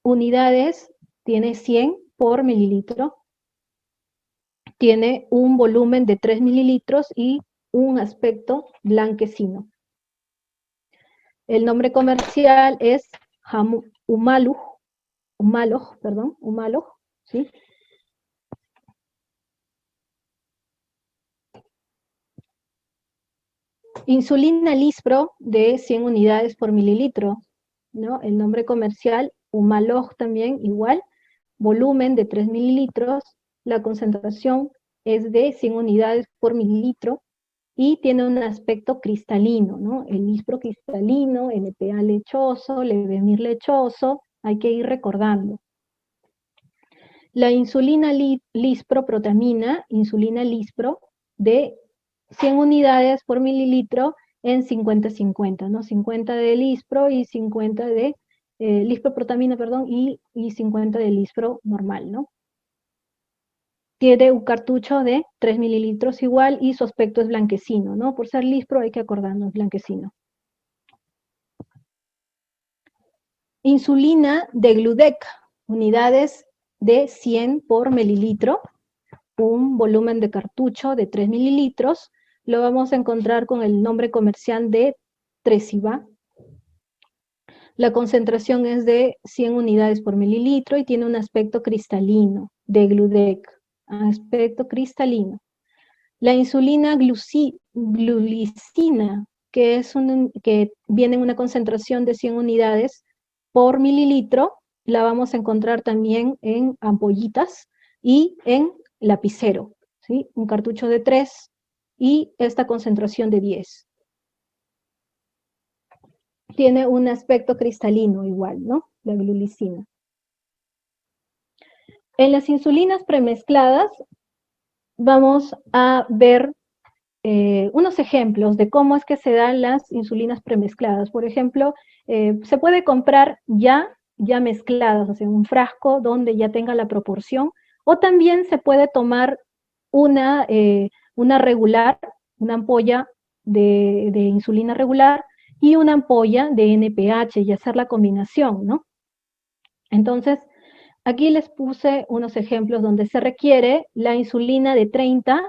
Unidades tiene 100 por mililitro, tiene un volumen de 3 mililitros y un aspecto blanquecino. El nombre comercial es Humalog, ¿sí? Insulina Lispro de 100 unidades por mililitro, ¿no? El nombre comercial, Humalog también igual, volumen de 3 mililitros, la concentración es de 100 unidades por mililitro y tiene un aspecto cristalino, ¿no? El Lispro cristalino, NPA lechoso, Levemir lechoso, hay que ir recordando. La insulina Lispro-protamina, insulina Lispro, de 100 unidades por mililitro, en 50-50, ¿no? 50 de lispro y 50 de lisproprotamina, perdón, y 50 de lispro normal, ¿no? Tiene un cartucho de 3 mililitros igual y su aspecto es blanquecino, ¿no? Por ser lispro hay que acordarnos, blanquecino. Insulina de Gludec, unidades de 100 por mililitro, un volumen de cartucho de 3 mililitros, lo vamos a encontrar con el nombre comercial de Tresiba. La concentración es de 100 unidades por mililitro y tiene un aspecto cristalino, de Gludec, aspecto cristalino. La insulina glulicina, que viene en una concentración de 100 unidades por mililitro, la vamos a encontrar también en ampollitas y en lapicero, ¿sí? Un cartucho de 3 y esta concentración de 10. Tiene un aspecto cristalino igual, ¿no? La glulicina. En las insulinas premezcladas vamos a ver unos ejemplos de cómo es que se dan las insulinas premezcladas. Por ejemplo, se puede comprar ya mezcladas, o sea, un frasco donde ya tenga la proporción, o también se puede tomar una regular, una ampolla de insulina regular y una ampolla de NPH y hacer la combinación, ¿no? Entonces, aquí les puse unos ejemplos donde se requiere la insulina de 30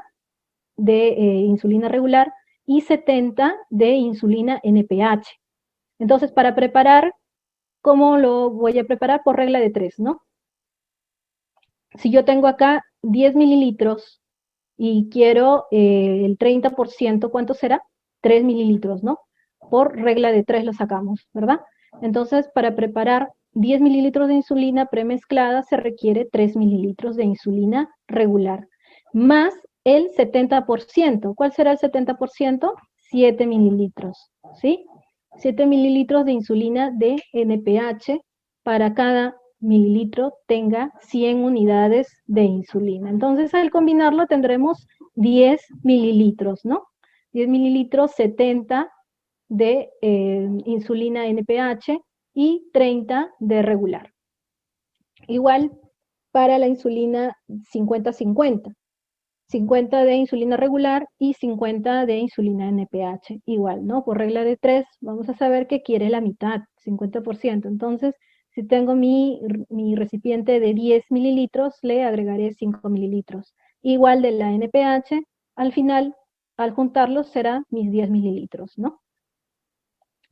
de insulina regular y 70 de insulina NPH. Entonces, para preparar, ¿cómo lo voy a preparar? Por regla de 3, ¿no? Si yo tengo acá 10 mililitros y quiero el 30%, ¿cuánto será? 3 mililitros, ¿no? Por regla de 3 lo sacamos, ¿verdad? Entonces, para preparar 10 mililitros de insulina premezclada se requiere 3 mililitros de insulina regular, más el 70%. ¿Cuál será el 70%? 7 mililitros, ¿sí? 7 mililitros de insulina de NPH para cada mililitro tenga 100 unidades de insulina. Entonces, al combinarlo tendremos 10 mililitros, ¿no? 10 mililitros, 70 de insulina NPH y 30 de regular. Igual para la insulina 50-50. 50 de insulina regular y 50 de insulina NPH. Igual, ¿no? Por regla de 3, vamos a saber que quiere la mitad, 50%. Entonces, si tengo mi recipiente de 10 mililitros, le agregaré 5 mililitros. Igual de la NPH, al final, al juntarlos, será mis 10 mililitros, ¿no?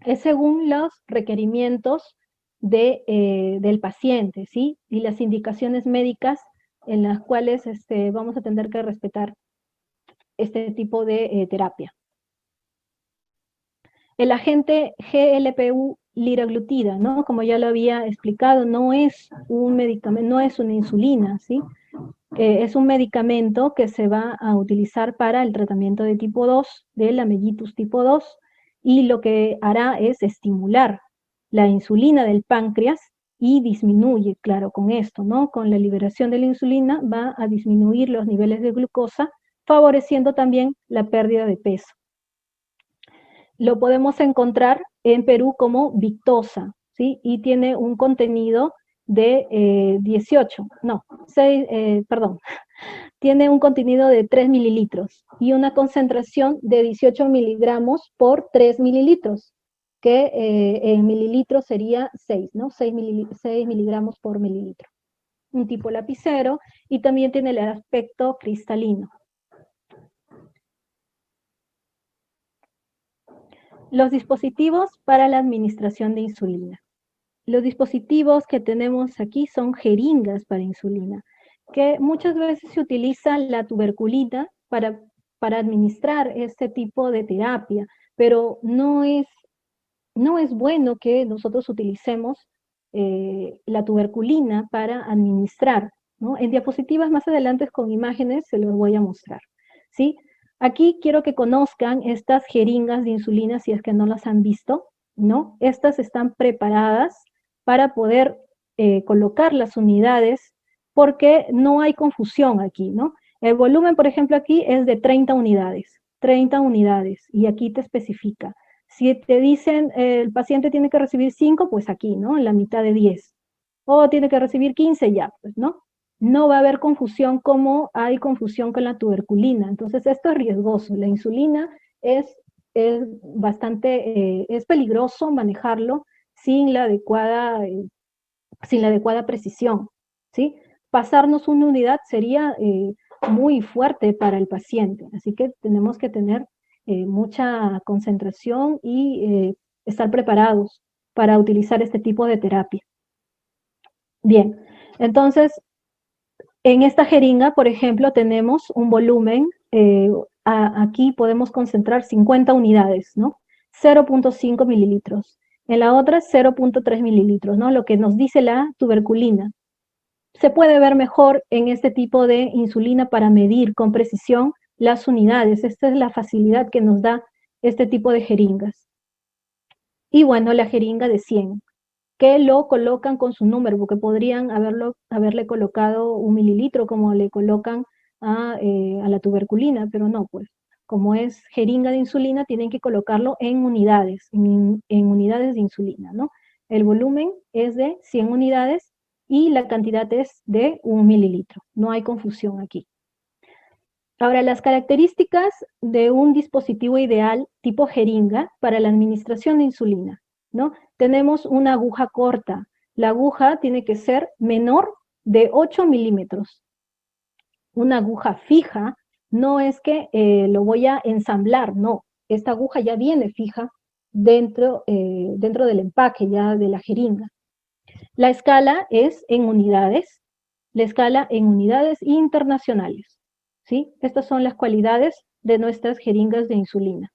Es según los requerimientos del paciente, ¿sí? Y las indicaciones médicas en las cuales vamos a tener que respetar este tipo de terapia. El agente GLP-1 liraglutida, ¿no? Como ya lo había explicado, no es un medicamento, no es una insulina, ¿sí? Es un medicamento que se va a utilizar para el tratamiento de tipo 2, de la mellitus tipo 2, y lo que hará es estimular la insulina del páncreas y disminuye, claro, con esto, ¿no? Con la liberación de la insulina va a disminuir los niveles de glucosa, favoreciendo también la pérdida de peso. Lo podemos encontrar en Perú como Victoza, ¿sí? Y tiene un contenido de 3 mililitros y una concentración de 18 miligramos por 3 mililitros, que en mililitros sería 6, ¿no? 6 miligramos por mililitro. Un tipo lapicero y también tiene el aspecto cristalino. Los dispositivos para la administración de insulina. Los dispositivos que tenemos aquí son jeringas para insulina, que muchas veces se utiliza la tuberculina para administrar este tipo de terapia, pero no es bueno que nosotros utilicemos la tuberculina para administrar, ¿no? En diapositivas más adelante con imágenes se los voy a mostrar, ¿sí? Aquí quiero que conozcan estas jeringas de insulina si es que no las han visto, ¿no? Estas están preparadas para poder colocar las unidades porque no hay confusión aquí, ¿no? El volumen, por ejemplo, aquí es de 30 unidades, 30 unidades, y aquí te especifica. Si te dicen el paciente tiene que recibir 5, pues aquí, ¿no? En la mitad de 10. O tiene que recibir 15 ya, pues, ¿no? No va a haber confusión como hay confusión con la tuberculina. Entonces, esto es riesgoso. La insulina es bastante, es peligroso manejarlo sin la adecuada precisión, ¿sí? Pasarnos una unidad sería muy fuerte para el paciente, así que tenemos que tener mucha concentración y estar preparados para utilizar este tipo de terapia. Bien, entonces, en esta jeringa, por ejemplo, tenemos un volumen, aquí podemos concentrar 50 unidades, ¿no? 0.5 mililitros. En la otra, 0.3 mililitros, ¿no? Lo que nos dice la tuberculina. Se puede ver mejor en este tipo de insulina para medir con precisión las unidades. Esta es la facilidad que nos da este tipo de jeringas. Y bueno, la jeringa de 100, que lo colocan con su número, porque podrían haberle colocado 1 mililitro como le colocan a la tuberculina, pero no, pues como es jeringa de insulina, tienen que colocarlo en unidades, en unidades de insulina, ¿no? El volumen es de 100 unidades y la cantidad es de 1 mililitro. No hay confusión aquí. Ahora, las características de un dispositivo ideal tipo jeringa para la administración de insulina, ¿no? Tenemos una aguja corta. La aguja tiene que ser menor de 8 milímetros. Una aguja fija no es que lo voy a ensamblar, no. Esta aguja ya viene fija dentro del empaque ya de la jeringa. La escala es en unidades, la escala en unidades internacionales, ¿sí? Estas son las cualidades de nuestras jeringas de insulina.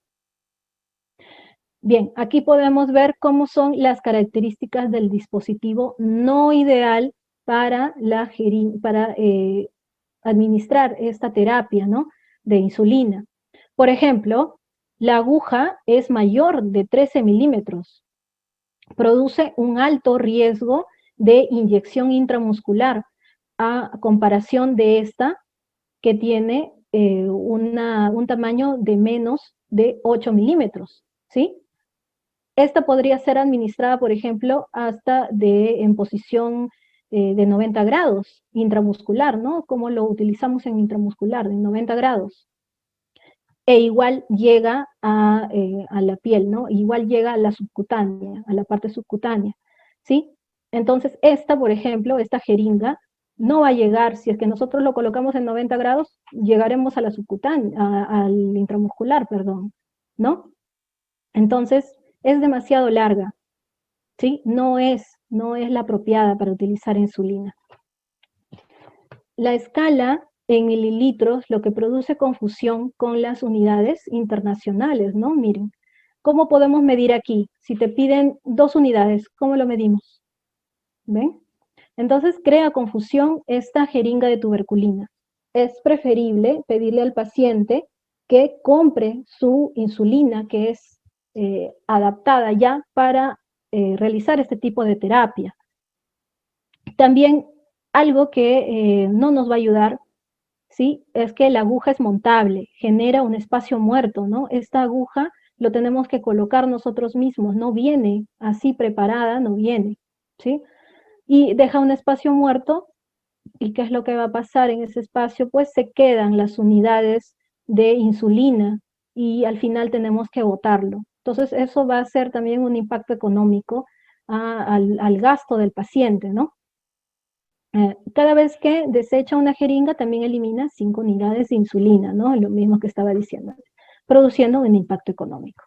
Bien, aquí podemos ver cómo son las características del dispositivo no ideal para administrar esta terapia, ¿no? De insulina. Por ejemplo, la aguja es mayor de 13 milímetros, produce un alto riesgo de inyección intramuscular a comparación de esta que tiene un tamaño de menos de 8 milímetros, ¿sí? Esta podría ser administrada, por ejemplo, hasta en posición de 90 grados intramuscular, ¿no? Como lo utilizamos en intramuscular, de 90 grados. E igual llega a la piel, ¿no? Igual llega a la subcutánea, a la parte subcutánea, ¿sí? Entonces, esta, por ejemplo, esta jeringa, no va a llegar, si es que nosotros lo colocamos en 90 grados, llegaremos a la subcutánea, al intramuscular, perdón, ¿no? Entonces, es demasiado larga, ¿sí? No es la apropiada para utilizar insulina. La escala en mililitros, lo que produce confusión con las unidades internacionales, ¿no? Miren, ¿cómo podemos medir aquí? Si te piden 2 unidades, ¿cómo lo medimos? ¿Ven? Entonces crea confusión esta jeringa de tuberculina. Es preferible pedirle al paciente que compre su insulina, que es adaptada ya para realizar este tipo de terapia. También algo que no nos va a ayudar, ¿sí? Es que la aguja es montable, genera un espacio muerto, ¿no? Esta aguja lo tenemos que colocar nosotros mismos, no viene así preparada, no viene, ¿sí? Y deja un espacio muerto, ¿y qué es lo que va a pasar en ese espacio? Pues se quedan las unidades de insulina y al final tenemos que botarlo. Entonces eso va a ser también un impacto económico al gasto del paciente, ¿no? Cada vez que desecha una jeringa también elimina 5 unidades de insulina, ¿no? Lo mismo que estaba diciendo, produciendo un impacto económico.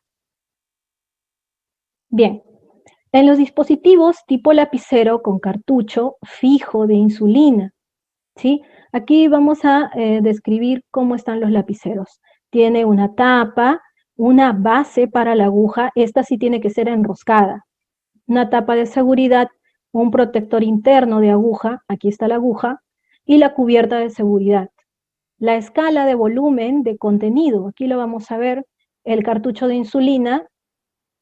Bien, en los dispositivos tipo lapicero con cartucho fijo de insulina, ¿sí? Aquí vamos a describir cómo están los lapiceros. Tiene una tapa, una base para la aguja, esta sí tiene que ser enroscada, una tapa de seguridad, un protector interno de aguja, aquí está la aguja, y la cubierta de seguridad. La escala de volumen de contenido, aquí lo vamos a ver, el cartucho de insulina,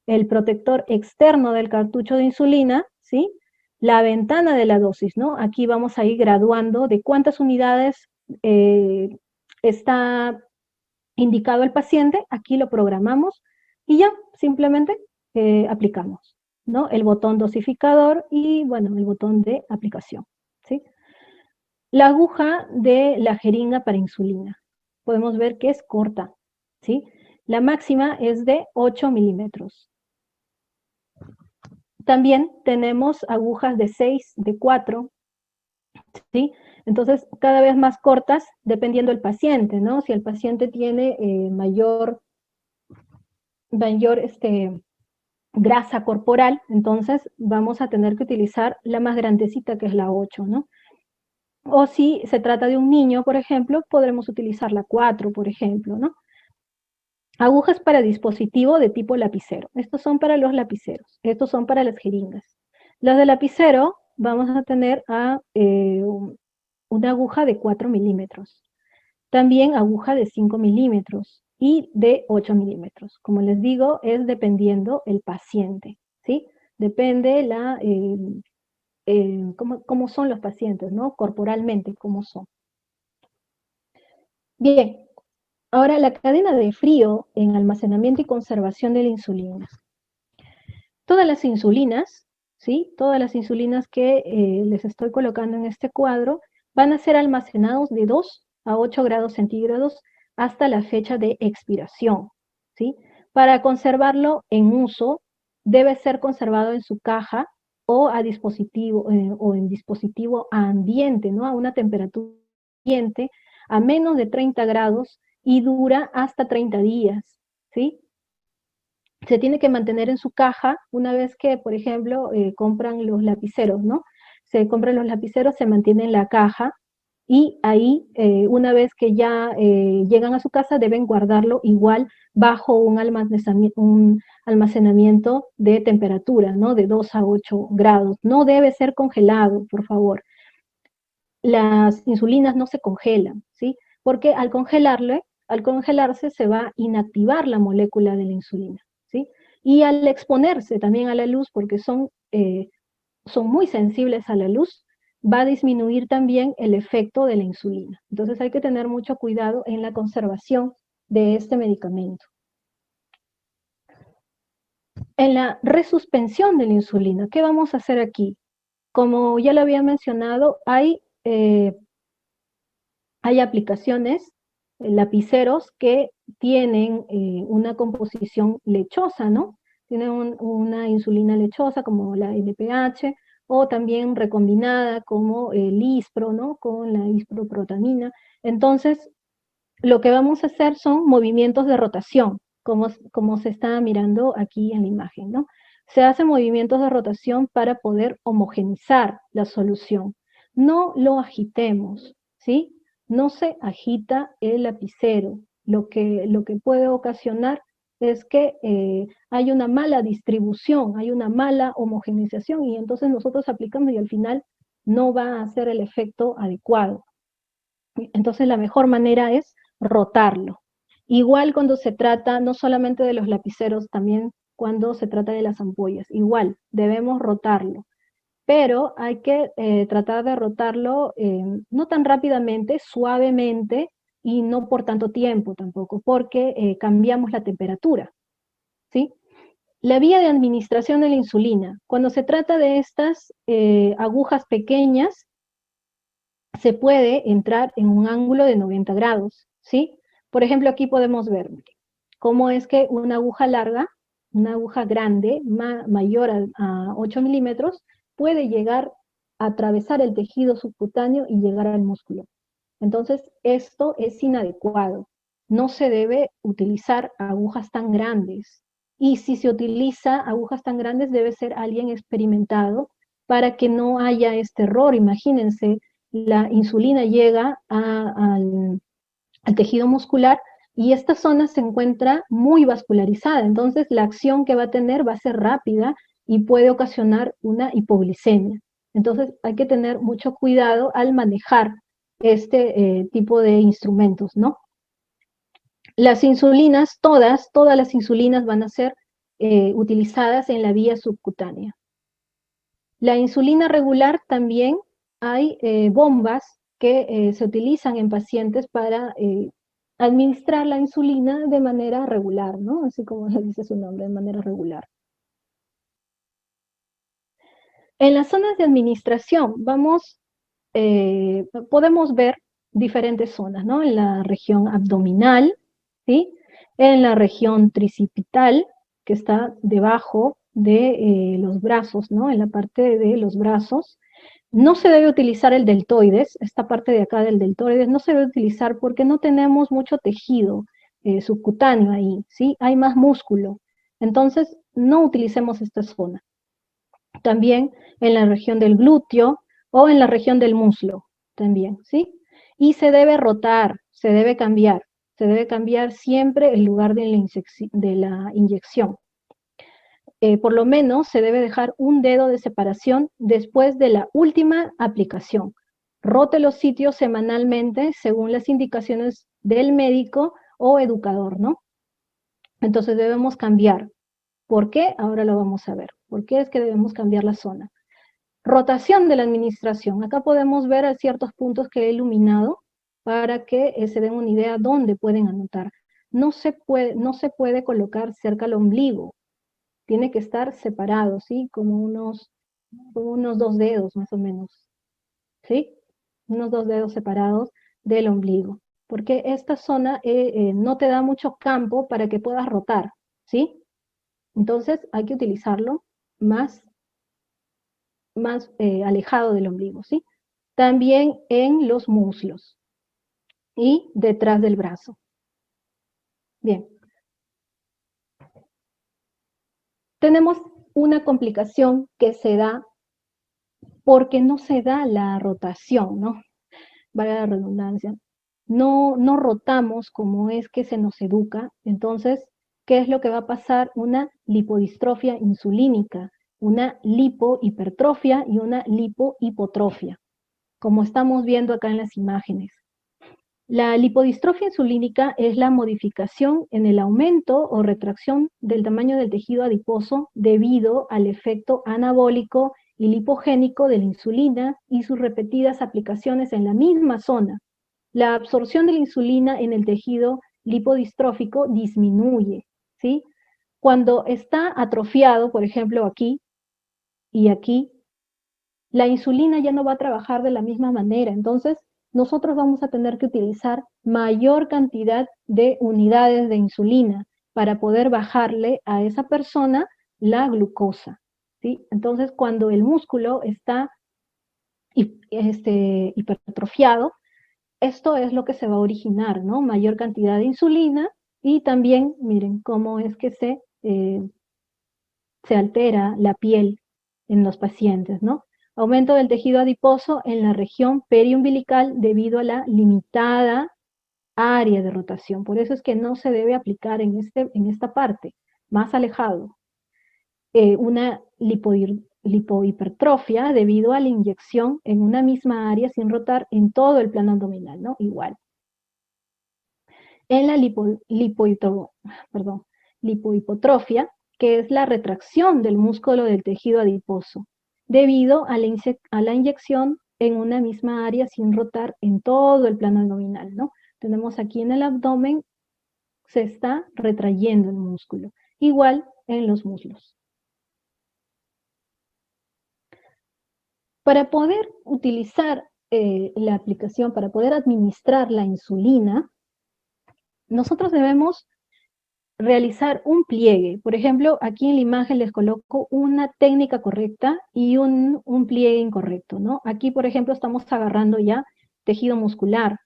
el protector externo del cartucho de insulina, ¿sí? La ventana de la dosis, ¿no? Aquí vamos a ir graduando de cuántas unidades está indicado el paciente, aquí lo programamos y ya, simplemente aplicamos, ¿no? El botón dosificador y, bueno, el botón de aplicación, ¿sí? La aguja de la jeringa para insulina, podemos ver que es corta, ¿sí? La máxima es de 8 milímetros. También tenemos agujas de 6, de 4, ¿sí? Entonces, cada vez más cortas, dependiendo del paciente, ¿no? Si el paciente tiene mayor grasa corporal, entonces vamos a tener que utilizar la más grandecita, que es la 8, ¿no? O si se trata de un niño, por ejemplo, podremos utilizar la 4, por ejemplo, ¿no? Agujas para dispositivo de tipo lapicero. Estos son para los lapiceros. Estos son para las jeringas. Las de lapicero vamos a tener una aguja de 4 milímetros. También aguja de 5 milímetros y de 8 milímetros. Como les digo, es dependiendo el paciente, ¿sí? Depende cómo son los pacientes, ¿no? Corporalmente, cómo son. Bien, ahora la cadena de frío en almacenamiento y conservación de la insulina. Todas las insulinas, ¿sí? Todas las insulinas que les estoy colocando en este cuadro van a ser almacenados de 2 a 8 grados centígrados hasta la fecha de expiración, ¿sí? Para conservarlo en uso, debe ser conservado en su caja o a dispositivo, o en dispositivo ambiente, ¿no? A una temperatura ambiente, a menos de 30 grados y dura hasta 30 días, ¿sí? Se tiene que mantener en su caja una vez que, por ejemplo, compran los lapiceros, ¿no? Se compran los lapiceros, se mantiene en la caja y ahí, una vez que ya llegan a su casa, deben guardarlo igual bajo un almacenamiento de temperatura, ¿no? De 2 a 8 grados. No debe ser congelado, por favor. Las insulinas no se congelan, ¿sí? Porque al congelarse se va a inactivar la molécula de la insulina, ¿sí? Y al exponerse también a la luz, porque son muy sensibles a la luz, va a disminuir también el efecto de la insulina. Entonces hay que tener mucho cuidado en la conservación de este medicamento. En la resuspensión de la insulina, ¿qué vamos a hacer aquí? Como ya lo había mencionado, hay aplicaciones, lapiceros que tienen una composición lechosa, ¿no? Tienen una insulina lechosa como la LPH, o también recombinada como el ispro, ¿no? Con la isproprotamina. Entonces, lo que vamos a hacer son movimientos de rotación, como se está mirando aquí en la imagen, ¿no? Se hacen movimientos de rotación para poder homogenizar la solución. No lo agitemos, ¿sí? No se agita el lapicero. Lo que puede ocasionar es que hay una mala distribución, hay una mala homogenización y entonces nosotros aplicamos y al final no va a hacer el efecto adecuado. Entonces la mejor manera es rotarlo. Igual cuando se trata no solamente de los lapiceros, también cuando se trata de las ampollas. Igual, debemos rotarlo. Pero hay que tratar de rotarlo no tan rápidamente, suavemente y no por tanto tiempo tampoco, porque cambiamos la temperatura, ¿sí? La vía de administración de la insulina. Cuando se trata de estas agujas pequeñas, se puede entrar en un ángulo de 90 grados, ¿sí? Por ejemplo, aquí podemos ver cómo es que una aguja larga, una aguja grande, mayor a 8 milímetros, puede llegar a atravesar el tejido subcutáneo y llegar al músculo. Entonces, esto es inadecuado. No se debe utilizar agujas tan grandes. Y si se utiliza agujas tan grandes, debe ser alguien experimentado para que no haya este error. Imagínense, la insulina llega al tejido muscular y esta zona se encuentra muy vascularizada, entonces la acción que va a tener va a ser rápida y puede ocasionar una hipoglicemia. Entonces hay que tener mucho cuidado al manejar este tipo de instrumentos, ¿no? Las insulinas, todas las insulinas van a ser utilizadas en la vía subcutánea. La insulina regular también hay bombas que se utilizan en pacientes para administrar la insulina de manera regular, ¿no? Así como le dice su nombre, de manera regular. En las zonas de administración podemos ver diferentes zonas, ¿no? En la región abdominal, ¿sí? En la región tricipital, que está debajo de los brazos, ¿no? En la parte de los brazos. No se debe utilizar el deltoides, esta parte de acá del deltoides no se debe utilizar porque no tenemos mucho tejido subcutáneo ahí, ¿sí? Hay más músculo. Entonces, no utilicemos esta zona. También en la región del glúteo o en la región del muslo, también, ¿sí? Y se debe rotar, se debe cambiar siempre el lugar de la inyección. Por lo menos se debe dejar un dedo de separación después de la última aplicación. Rote los sitios semanalmente según las indicaciones del médico o educador, ¿no? Entonces debemos cambiar. ¿Por qué? Ahora lo vamos a ver. ¿Por qué es que debemos cambiar la zona? Rotación de la administración. Acá podemos ver a ciertos puntos que he iluminado para que se den una idea dónde pueden anotar. No se puede colocar cerca al ombligo. Tiene que estar separado, ¿sí? Como unos 2 dedos más o menos, ¿sí? Unos 2 dedos separados del ombligo. Porque esta zona no te da mucho campo para que puedas rotar, ¿sí? Entonces hay que utilizarlo más alejado del ombligo, ¿sí? También en los muslos y detrás del brazo. Bien. Tenemos una complicación que se da porque no se da la rotación, ¿no? Vale la redundancia. No rotamos como es que se nos educa. Entonces, ¿qué es lo que va a pasar? Una lipodistrofia insulínica, una lipohipertrofia y una lipohipotrofia, como estamos viendo acá en las imágenes. La lipodistrofia insulínica es la modificación en el aumento o retracción del tamaño del tejido adiposo debido al efecto anabólico y lipogénico de la insulina y sus repetidas aplicaciones en la misma zona. La absorción de la insulina en el tejido lipodistrófico disminuye, ¿sí? Cuando está atrofiado, por ejemplo, aquí y aquí, la insulina ya no va a trabajar de la misma manera. Entonces, nosotros vamos a tener que utilizar mayor cantidad de unidades de insulina para poder bajarle a esa persona la glucosa, ¿sí? Entonces, cuando el músculo está hipertrofiado, esto es lo que se va a originar, ¿no? Mayor cantidad de insulina y también, miren, cómo es que se altera la piel en los pacientes, ¿no? Aumento del tejido adiposo en la región periumbilical debido a la limitada área de rotación. Por eso es que no se debe aplicar en esta parte, más alejado. Una lipohipertrofia debido a la inyección en una misma área sin rotar en todo el plano abdominal, ¿no? Igual. En la lipohipotrofia, que es la retracción del músculo del tejido adiposo, debido a la inyección en una misma área sin rotar en todo el plano abdominal, ¿no? Tenemos aquí en el abdomen, se está retrayendo el músculo. Igual en los muslos. Para poder utilizar la aplicación, para poder administrar la insulina, nosotros debemos realizar un pliegue. Por ejemplo, aquí en la imagen les coloco una técnica correcta y un pliegue incorrecto, ¿no? Aquí, por ejemplo, estamos agarrando ya tejido muscular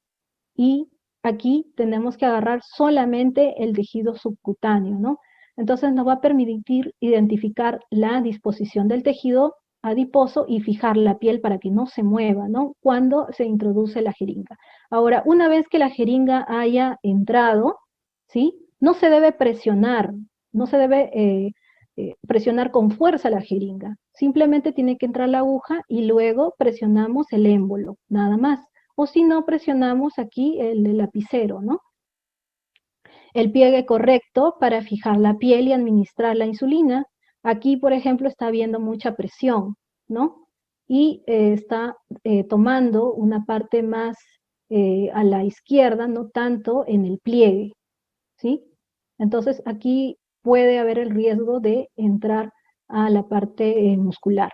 y aquí tenemos que agarrar solamente el tejido subcutáneo, ¿no? Entonces nos va a permitir identificar la disposición del tejido adiposo y fijar la piel para que no se mueva, ¿no? Cuando se introduce la jeringa. Ahora, una vez que la jeringa haya entrado, ¿sí? No se debe presionar, no se debe presionar con fuerza la jeringa. Simplemente tiene que entrar la aguja y luego presionamos el émbolo, nada más. O si no, presionamos aquí el lapicero, ¿no? El pliegue correcto para fijar la piel y administrar la insulina. Aquí, por ejemplo, está habiendo mucha presión, ¿no? Y está tomando una parte más a la izquierda, no tanto en el pliegue, ¿sí? Entonces aquí puede haber el riesgo de entrar a la parte muscular.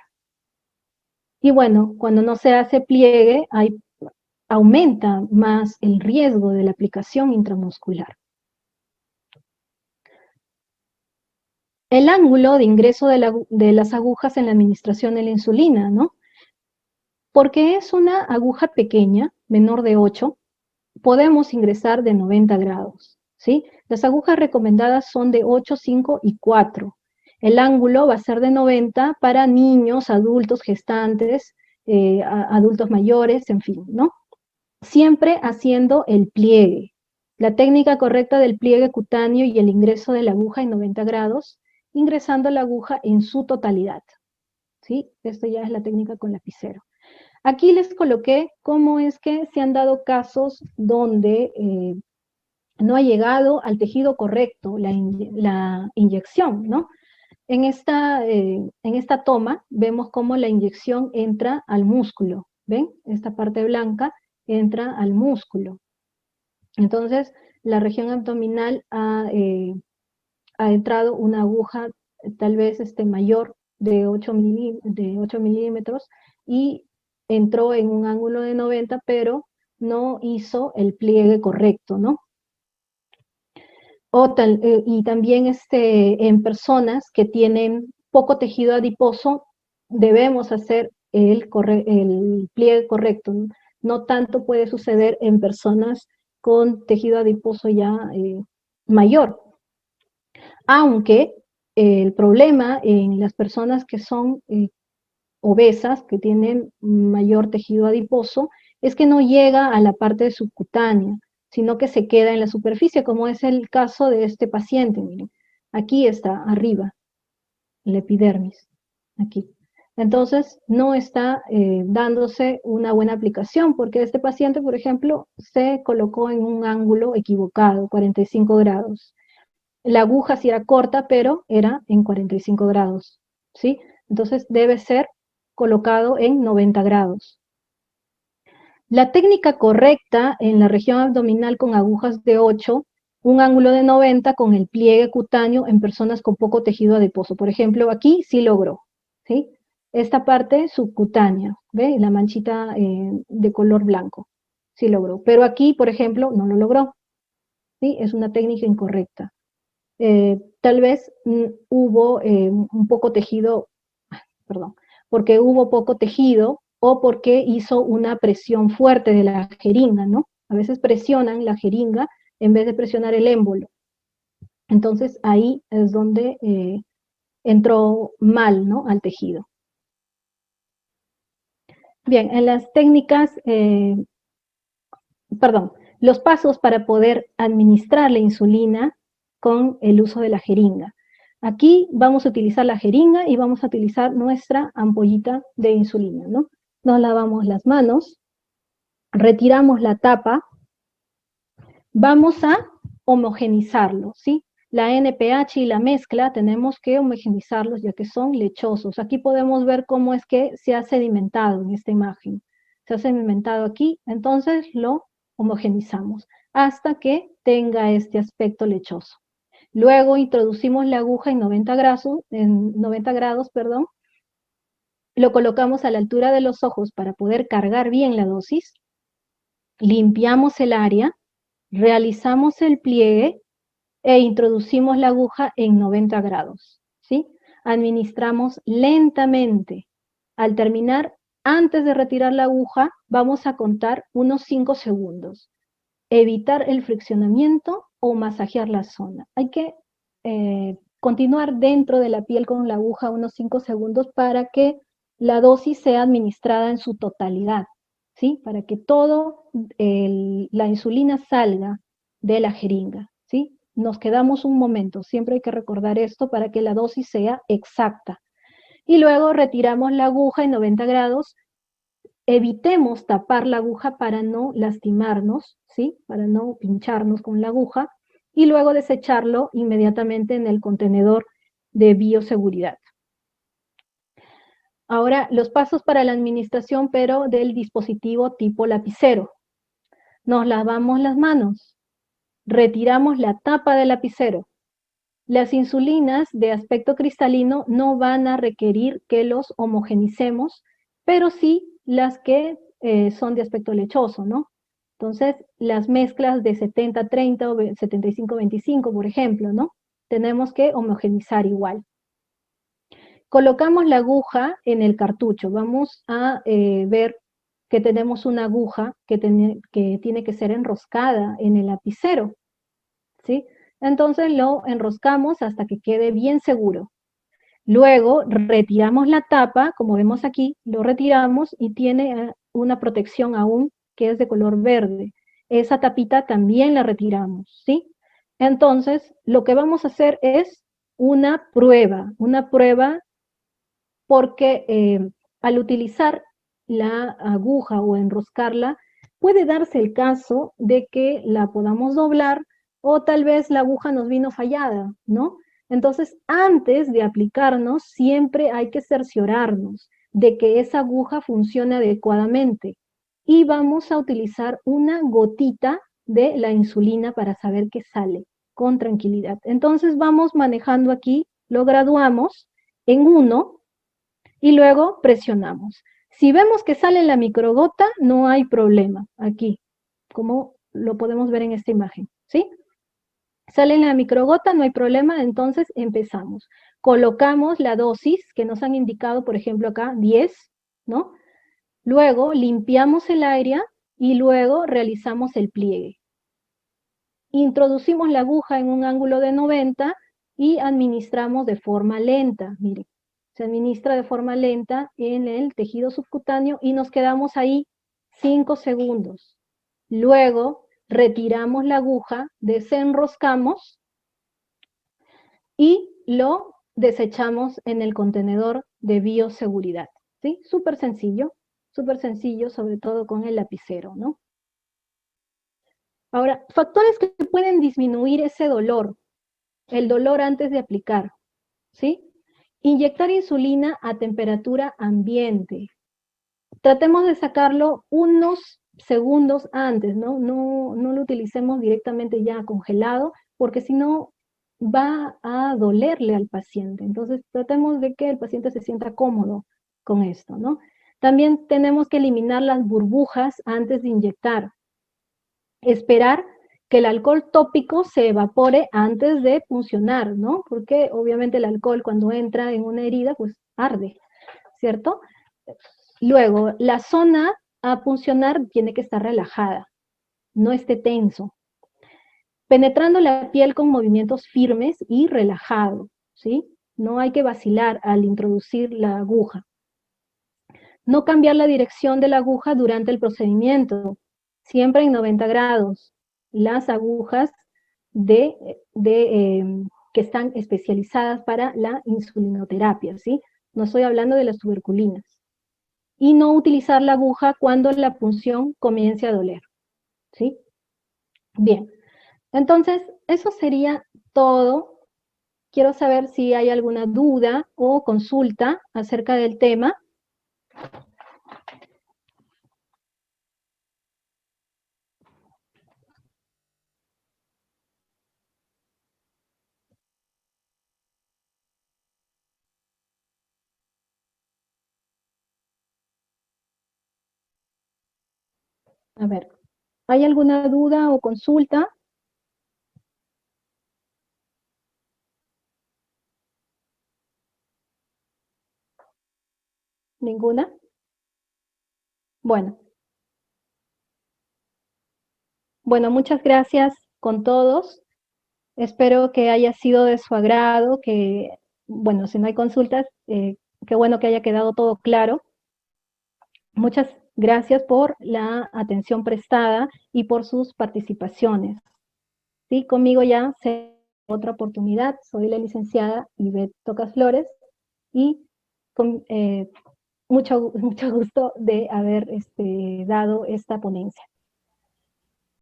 Y bueno, cuando no se hace pliegue, aumenta más el riesgo de la aplicación intramuscular. El ángulo de ingreso de las agujas en la administración de la insulina, ¿no? Porque es una aguja pequeña, menor de 8, podemos ingresar de 90 grados, ¿sí? Las agujas recomendadas son de 8, 5 y 4. El ángulo va a ser de 90 para niños, adultos, gestantes, adultos mayores, en fin, ¿no? Siempre haciendo el pliegue. La técnica correcta del pliegue cutáneo y el ingreso de la aguja en 90 grados, ingresando la aguja en su totalidad, ¿sí? Esto ya es la técnica con lapicero. Aquí les coloqué cómo es que se han dado casos donde no ha llegado al tejido correcto la inyección, ¿no? En esta toma vemos cómo la inyección entra al músculo, ¿ven? Esta parte blanca entra al músculo. Entonces, la región abdominal ha entrado una aguja tal vez mayor de 8 milímetros y entró en un ángulo de 90, pero no hizo el pliegue correcto, ¿no? Y también en personas que tienen poco tejido adiposo, debemos hacer el pliegue correcto. No tanto puede suceder en personas con tejido adiposo ya mayor. Aunque el problema en las personas que son obesas, que tienen mayor tejido adiposo, es que no llega a la parte subcutánea, sino que se queda en la superficie, como es el caso de este paciente, miren. Aquí está, arriba, la epidermis, aquí. Entonces, no está dándose una buena aplicación, porque este paciente, por ejemplo, se colocó en un ángulo equivocado, 45 grados. La aguja sí era corta, pero era en 45 grados, ¿sí? Entonces debe ser colocado en 90 grados. La técnica correcta en la región abdominal con agujas de 8, un ángulo de 90 con el pliegue cutáneo en personas con poco tejido adiposo. Por ejemplo, aquí sí logró, ¿sí? Esta parte subcutánea, ¿ve? La manchita de color blanco, sí logró. Pero aquí, por ejemplo, no lo logró, ¿sí? Es una técnica incorrecta. Tal vez hubo un poco tejido, perdón, porque hubo poco tejido o porque hizo una presión fuerte de la jeringa, ¿no? A veces presionan la jeringa en vez de presionar el émbolo. Entonces ahí es donde entró mal, ¿no? Al tejido. Bien, en las técnicas, los pasos para poder administrar la insulina con el uso de la jeringa. Aquí vamos a utilizar la jeringa y vamos a utilizar nuestra ampollita de insulina, ¿no? Nos lavamos las manos, retiramos la tapa, vamos a homogenizarlo, ¿sí? La NPH y la mezcla tenemos que homogenizarlos ya que son lechosos. Aquí podemos ver cómo es que se ha sedimentado en esta imagen. Se ha sedimentado aquí, entonces lo homogenizamos hasta que tenga este aspecto lechoso. Luego introducimos la aguja en 90 grados, lo colocamos a la altura de los ojos para poder cargar bien la dosis, limpiamos el área, realizamos el pliegue e introducimos la aguja en 90 grados, ¿sí? Administramos lentamente. Al terminar, antes de retirar la aguja, vamos a contar unos 5 segundos. Evitar el friccionamiento o masajear la zona. Hay que continuar dentro de la piel con la aguja unos 5 segundos para que la dosis sea administrada en su totalidad, ¿sí? Para que la insulina salga de la jeringa, ¿sí? Nos quedamos un momento, siempre hay que recordar esto para que la dosis sea exacta. Y luego retiramos la aguja en 90 grados, evitemos tapar la aguja para no lastimarnos, ¿sí? Para no pincharnos con la aguja, y luego desecharlo inmediatamente en el contenedor de bioseguridad. Ahora, los pasos para la administración, pero del dispositivo tipo lapicero. Nos lavamos las manos, retiramos la tapa del lapicero. Las insulinas de aspecto cristalino no van a requerir que los homogenicemos, pero sí las que son de aspecto lechoso, ¿no? Entonces, las mezclas de 70-30 o 75-25, por ejemplo, ¿no? Tenemos que homogenizar igual. Colocamos la aguja en el cartucho. Vamos a ver que tenemos una aguja que tiene que ser enroscada en el lapicero, ¿sí? Entonces lo enroscamos hasta que quede bien seguro. Luego retiramos la tapa, como vemos aquí, lo retiramos y tiene una protección aún que es de color verde. Esa tapita también la retiramos, ¿sí? Entonces, lo que vamos a hacer es una prueba porque al utilizar la aguja o enroscarla, puede darse el caso de que la podamos doblar o tal vez la aguja nos vino fallada, ¿no? Entonces, antes de aplicarnos, siempre hay que cerciorarnos de que esa aguja funcione adecuadamente. Y vamos a utilizar una gotita de la insulina para saber que sale con tranquilidad. Entonces, vamos manejando aquí, lo graduamos en 1, y luego presionamos. Si vemos que sale la microgota, no hay problema aquí, como lo podemos ver en esta imagen, ¿sí? Sale la microgota, no hay problema, entonces empezamos. Colocamos la dosis que nos han indicado, por ejemplo acá, 10, ¿no? Luego limpiamos el área y luego realizamos el pliegue. Introducimos la aguja en un ángulo de 90 y administramos de forma lenta, miren. Se administra de forma lenta en el tejido subcutáneo y nos quedamos ahí 5 segundos. Luego retiramos la aguja, desenroscamos y lo desechamos en el contenedor de bioseguridad. ¿Sí? Súper sencillo, sobre todo con el lapicero, ¿no? Ahora, factores que pueden disminuir ese dolor, el dolor antes de aplicar, ¿sí? Inyectar insulina a temperatura ambiente. Tratemos de sacarlo unos segundos antes, ¿no? No lo utilicemos directamente ya congelado, porque si no va a dolerle al paciente. Entonces tratemos de que el paciente se sienta cómodo con esto, ¿no? También tenemos que eliminar las burbujas antes de inyectar. Esperar que el alcohol tópico se evapore antes de puncionar, ¿no? Porque obviamente el alcohol cuando entra en una herida, pues arde, ¿cierto? Luego, la zona a puncionar tiene que estar relajada, no esté tenso. Penetrando la piel con movimientos firmes y relajados, ¿sí? No hay que vacilar al introducir la aguja. No cambiar la dirección de la aguja durante el procedimiento, siempre en 90 grados. Las agujas que están especializadas para la insulinoterapia, ¿sí? No estoy hablando de las tuberculinas. Y no utilizar la aguja cuando la punción comience a doler, ¿sí? Bien, entonces eso sería todo. Quiero saber si hay alguna duda o consulta acerca del tema. A ver, ¿hay alguna duda o consulta? ¿Ninguna? Bueno. Bueno, muchas gracias con todos. Espero que haya sido de su agrado, que, bueno, si no hay consultas, qué bueno que haya quedado todo claro. Muchas gracias por la atención prestada y por sus participaciones. Sí, conmigo ya se otra oportunidad. Soy la licenciada Ivette Tocas Flores y con mucho gusto de haber dado esta ponencia.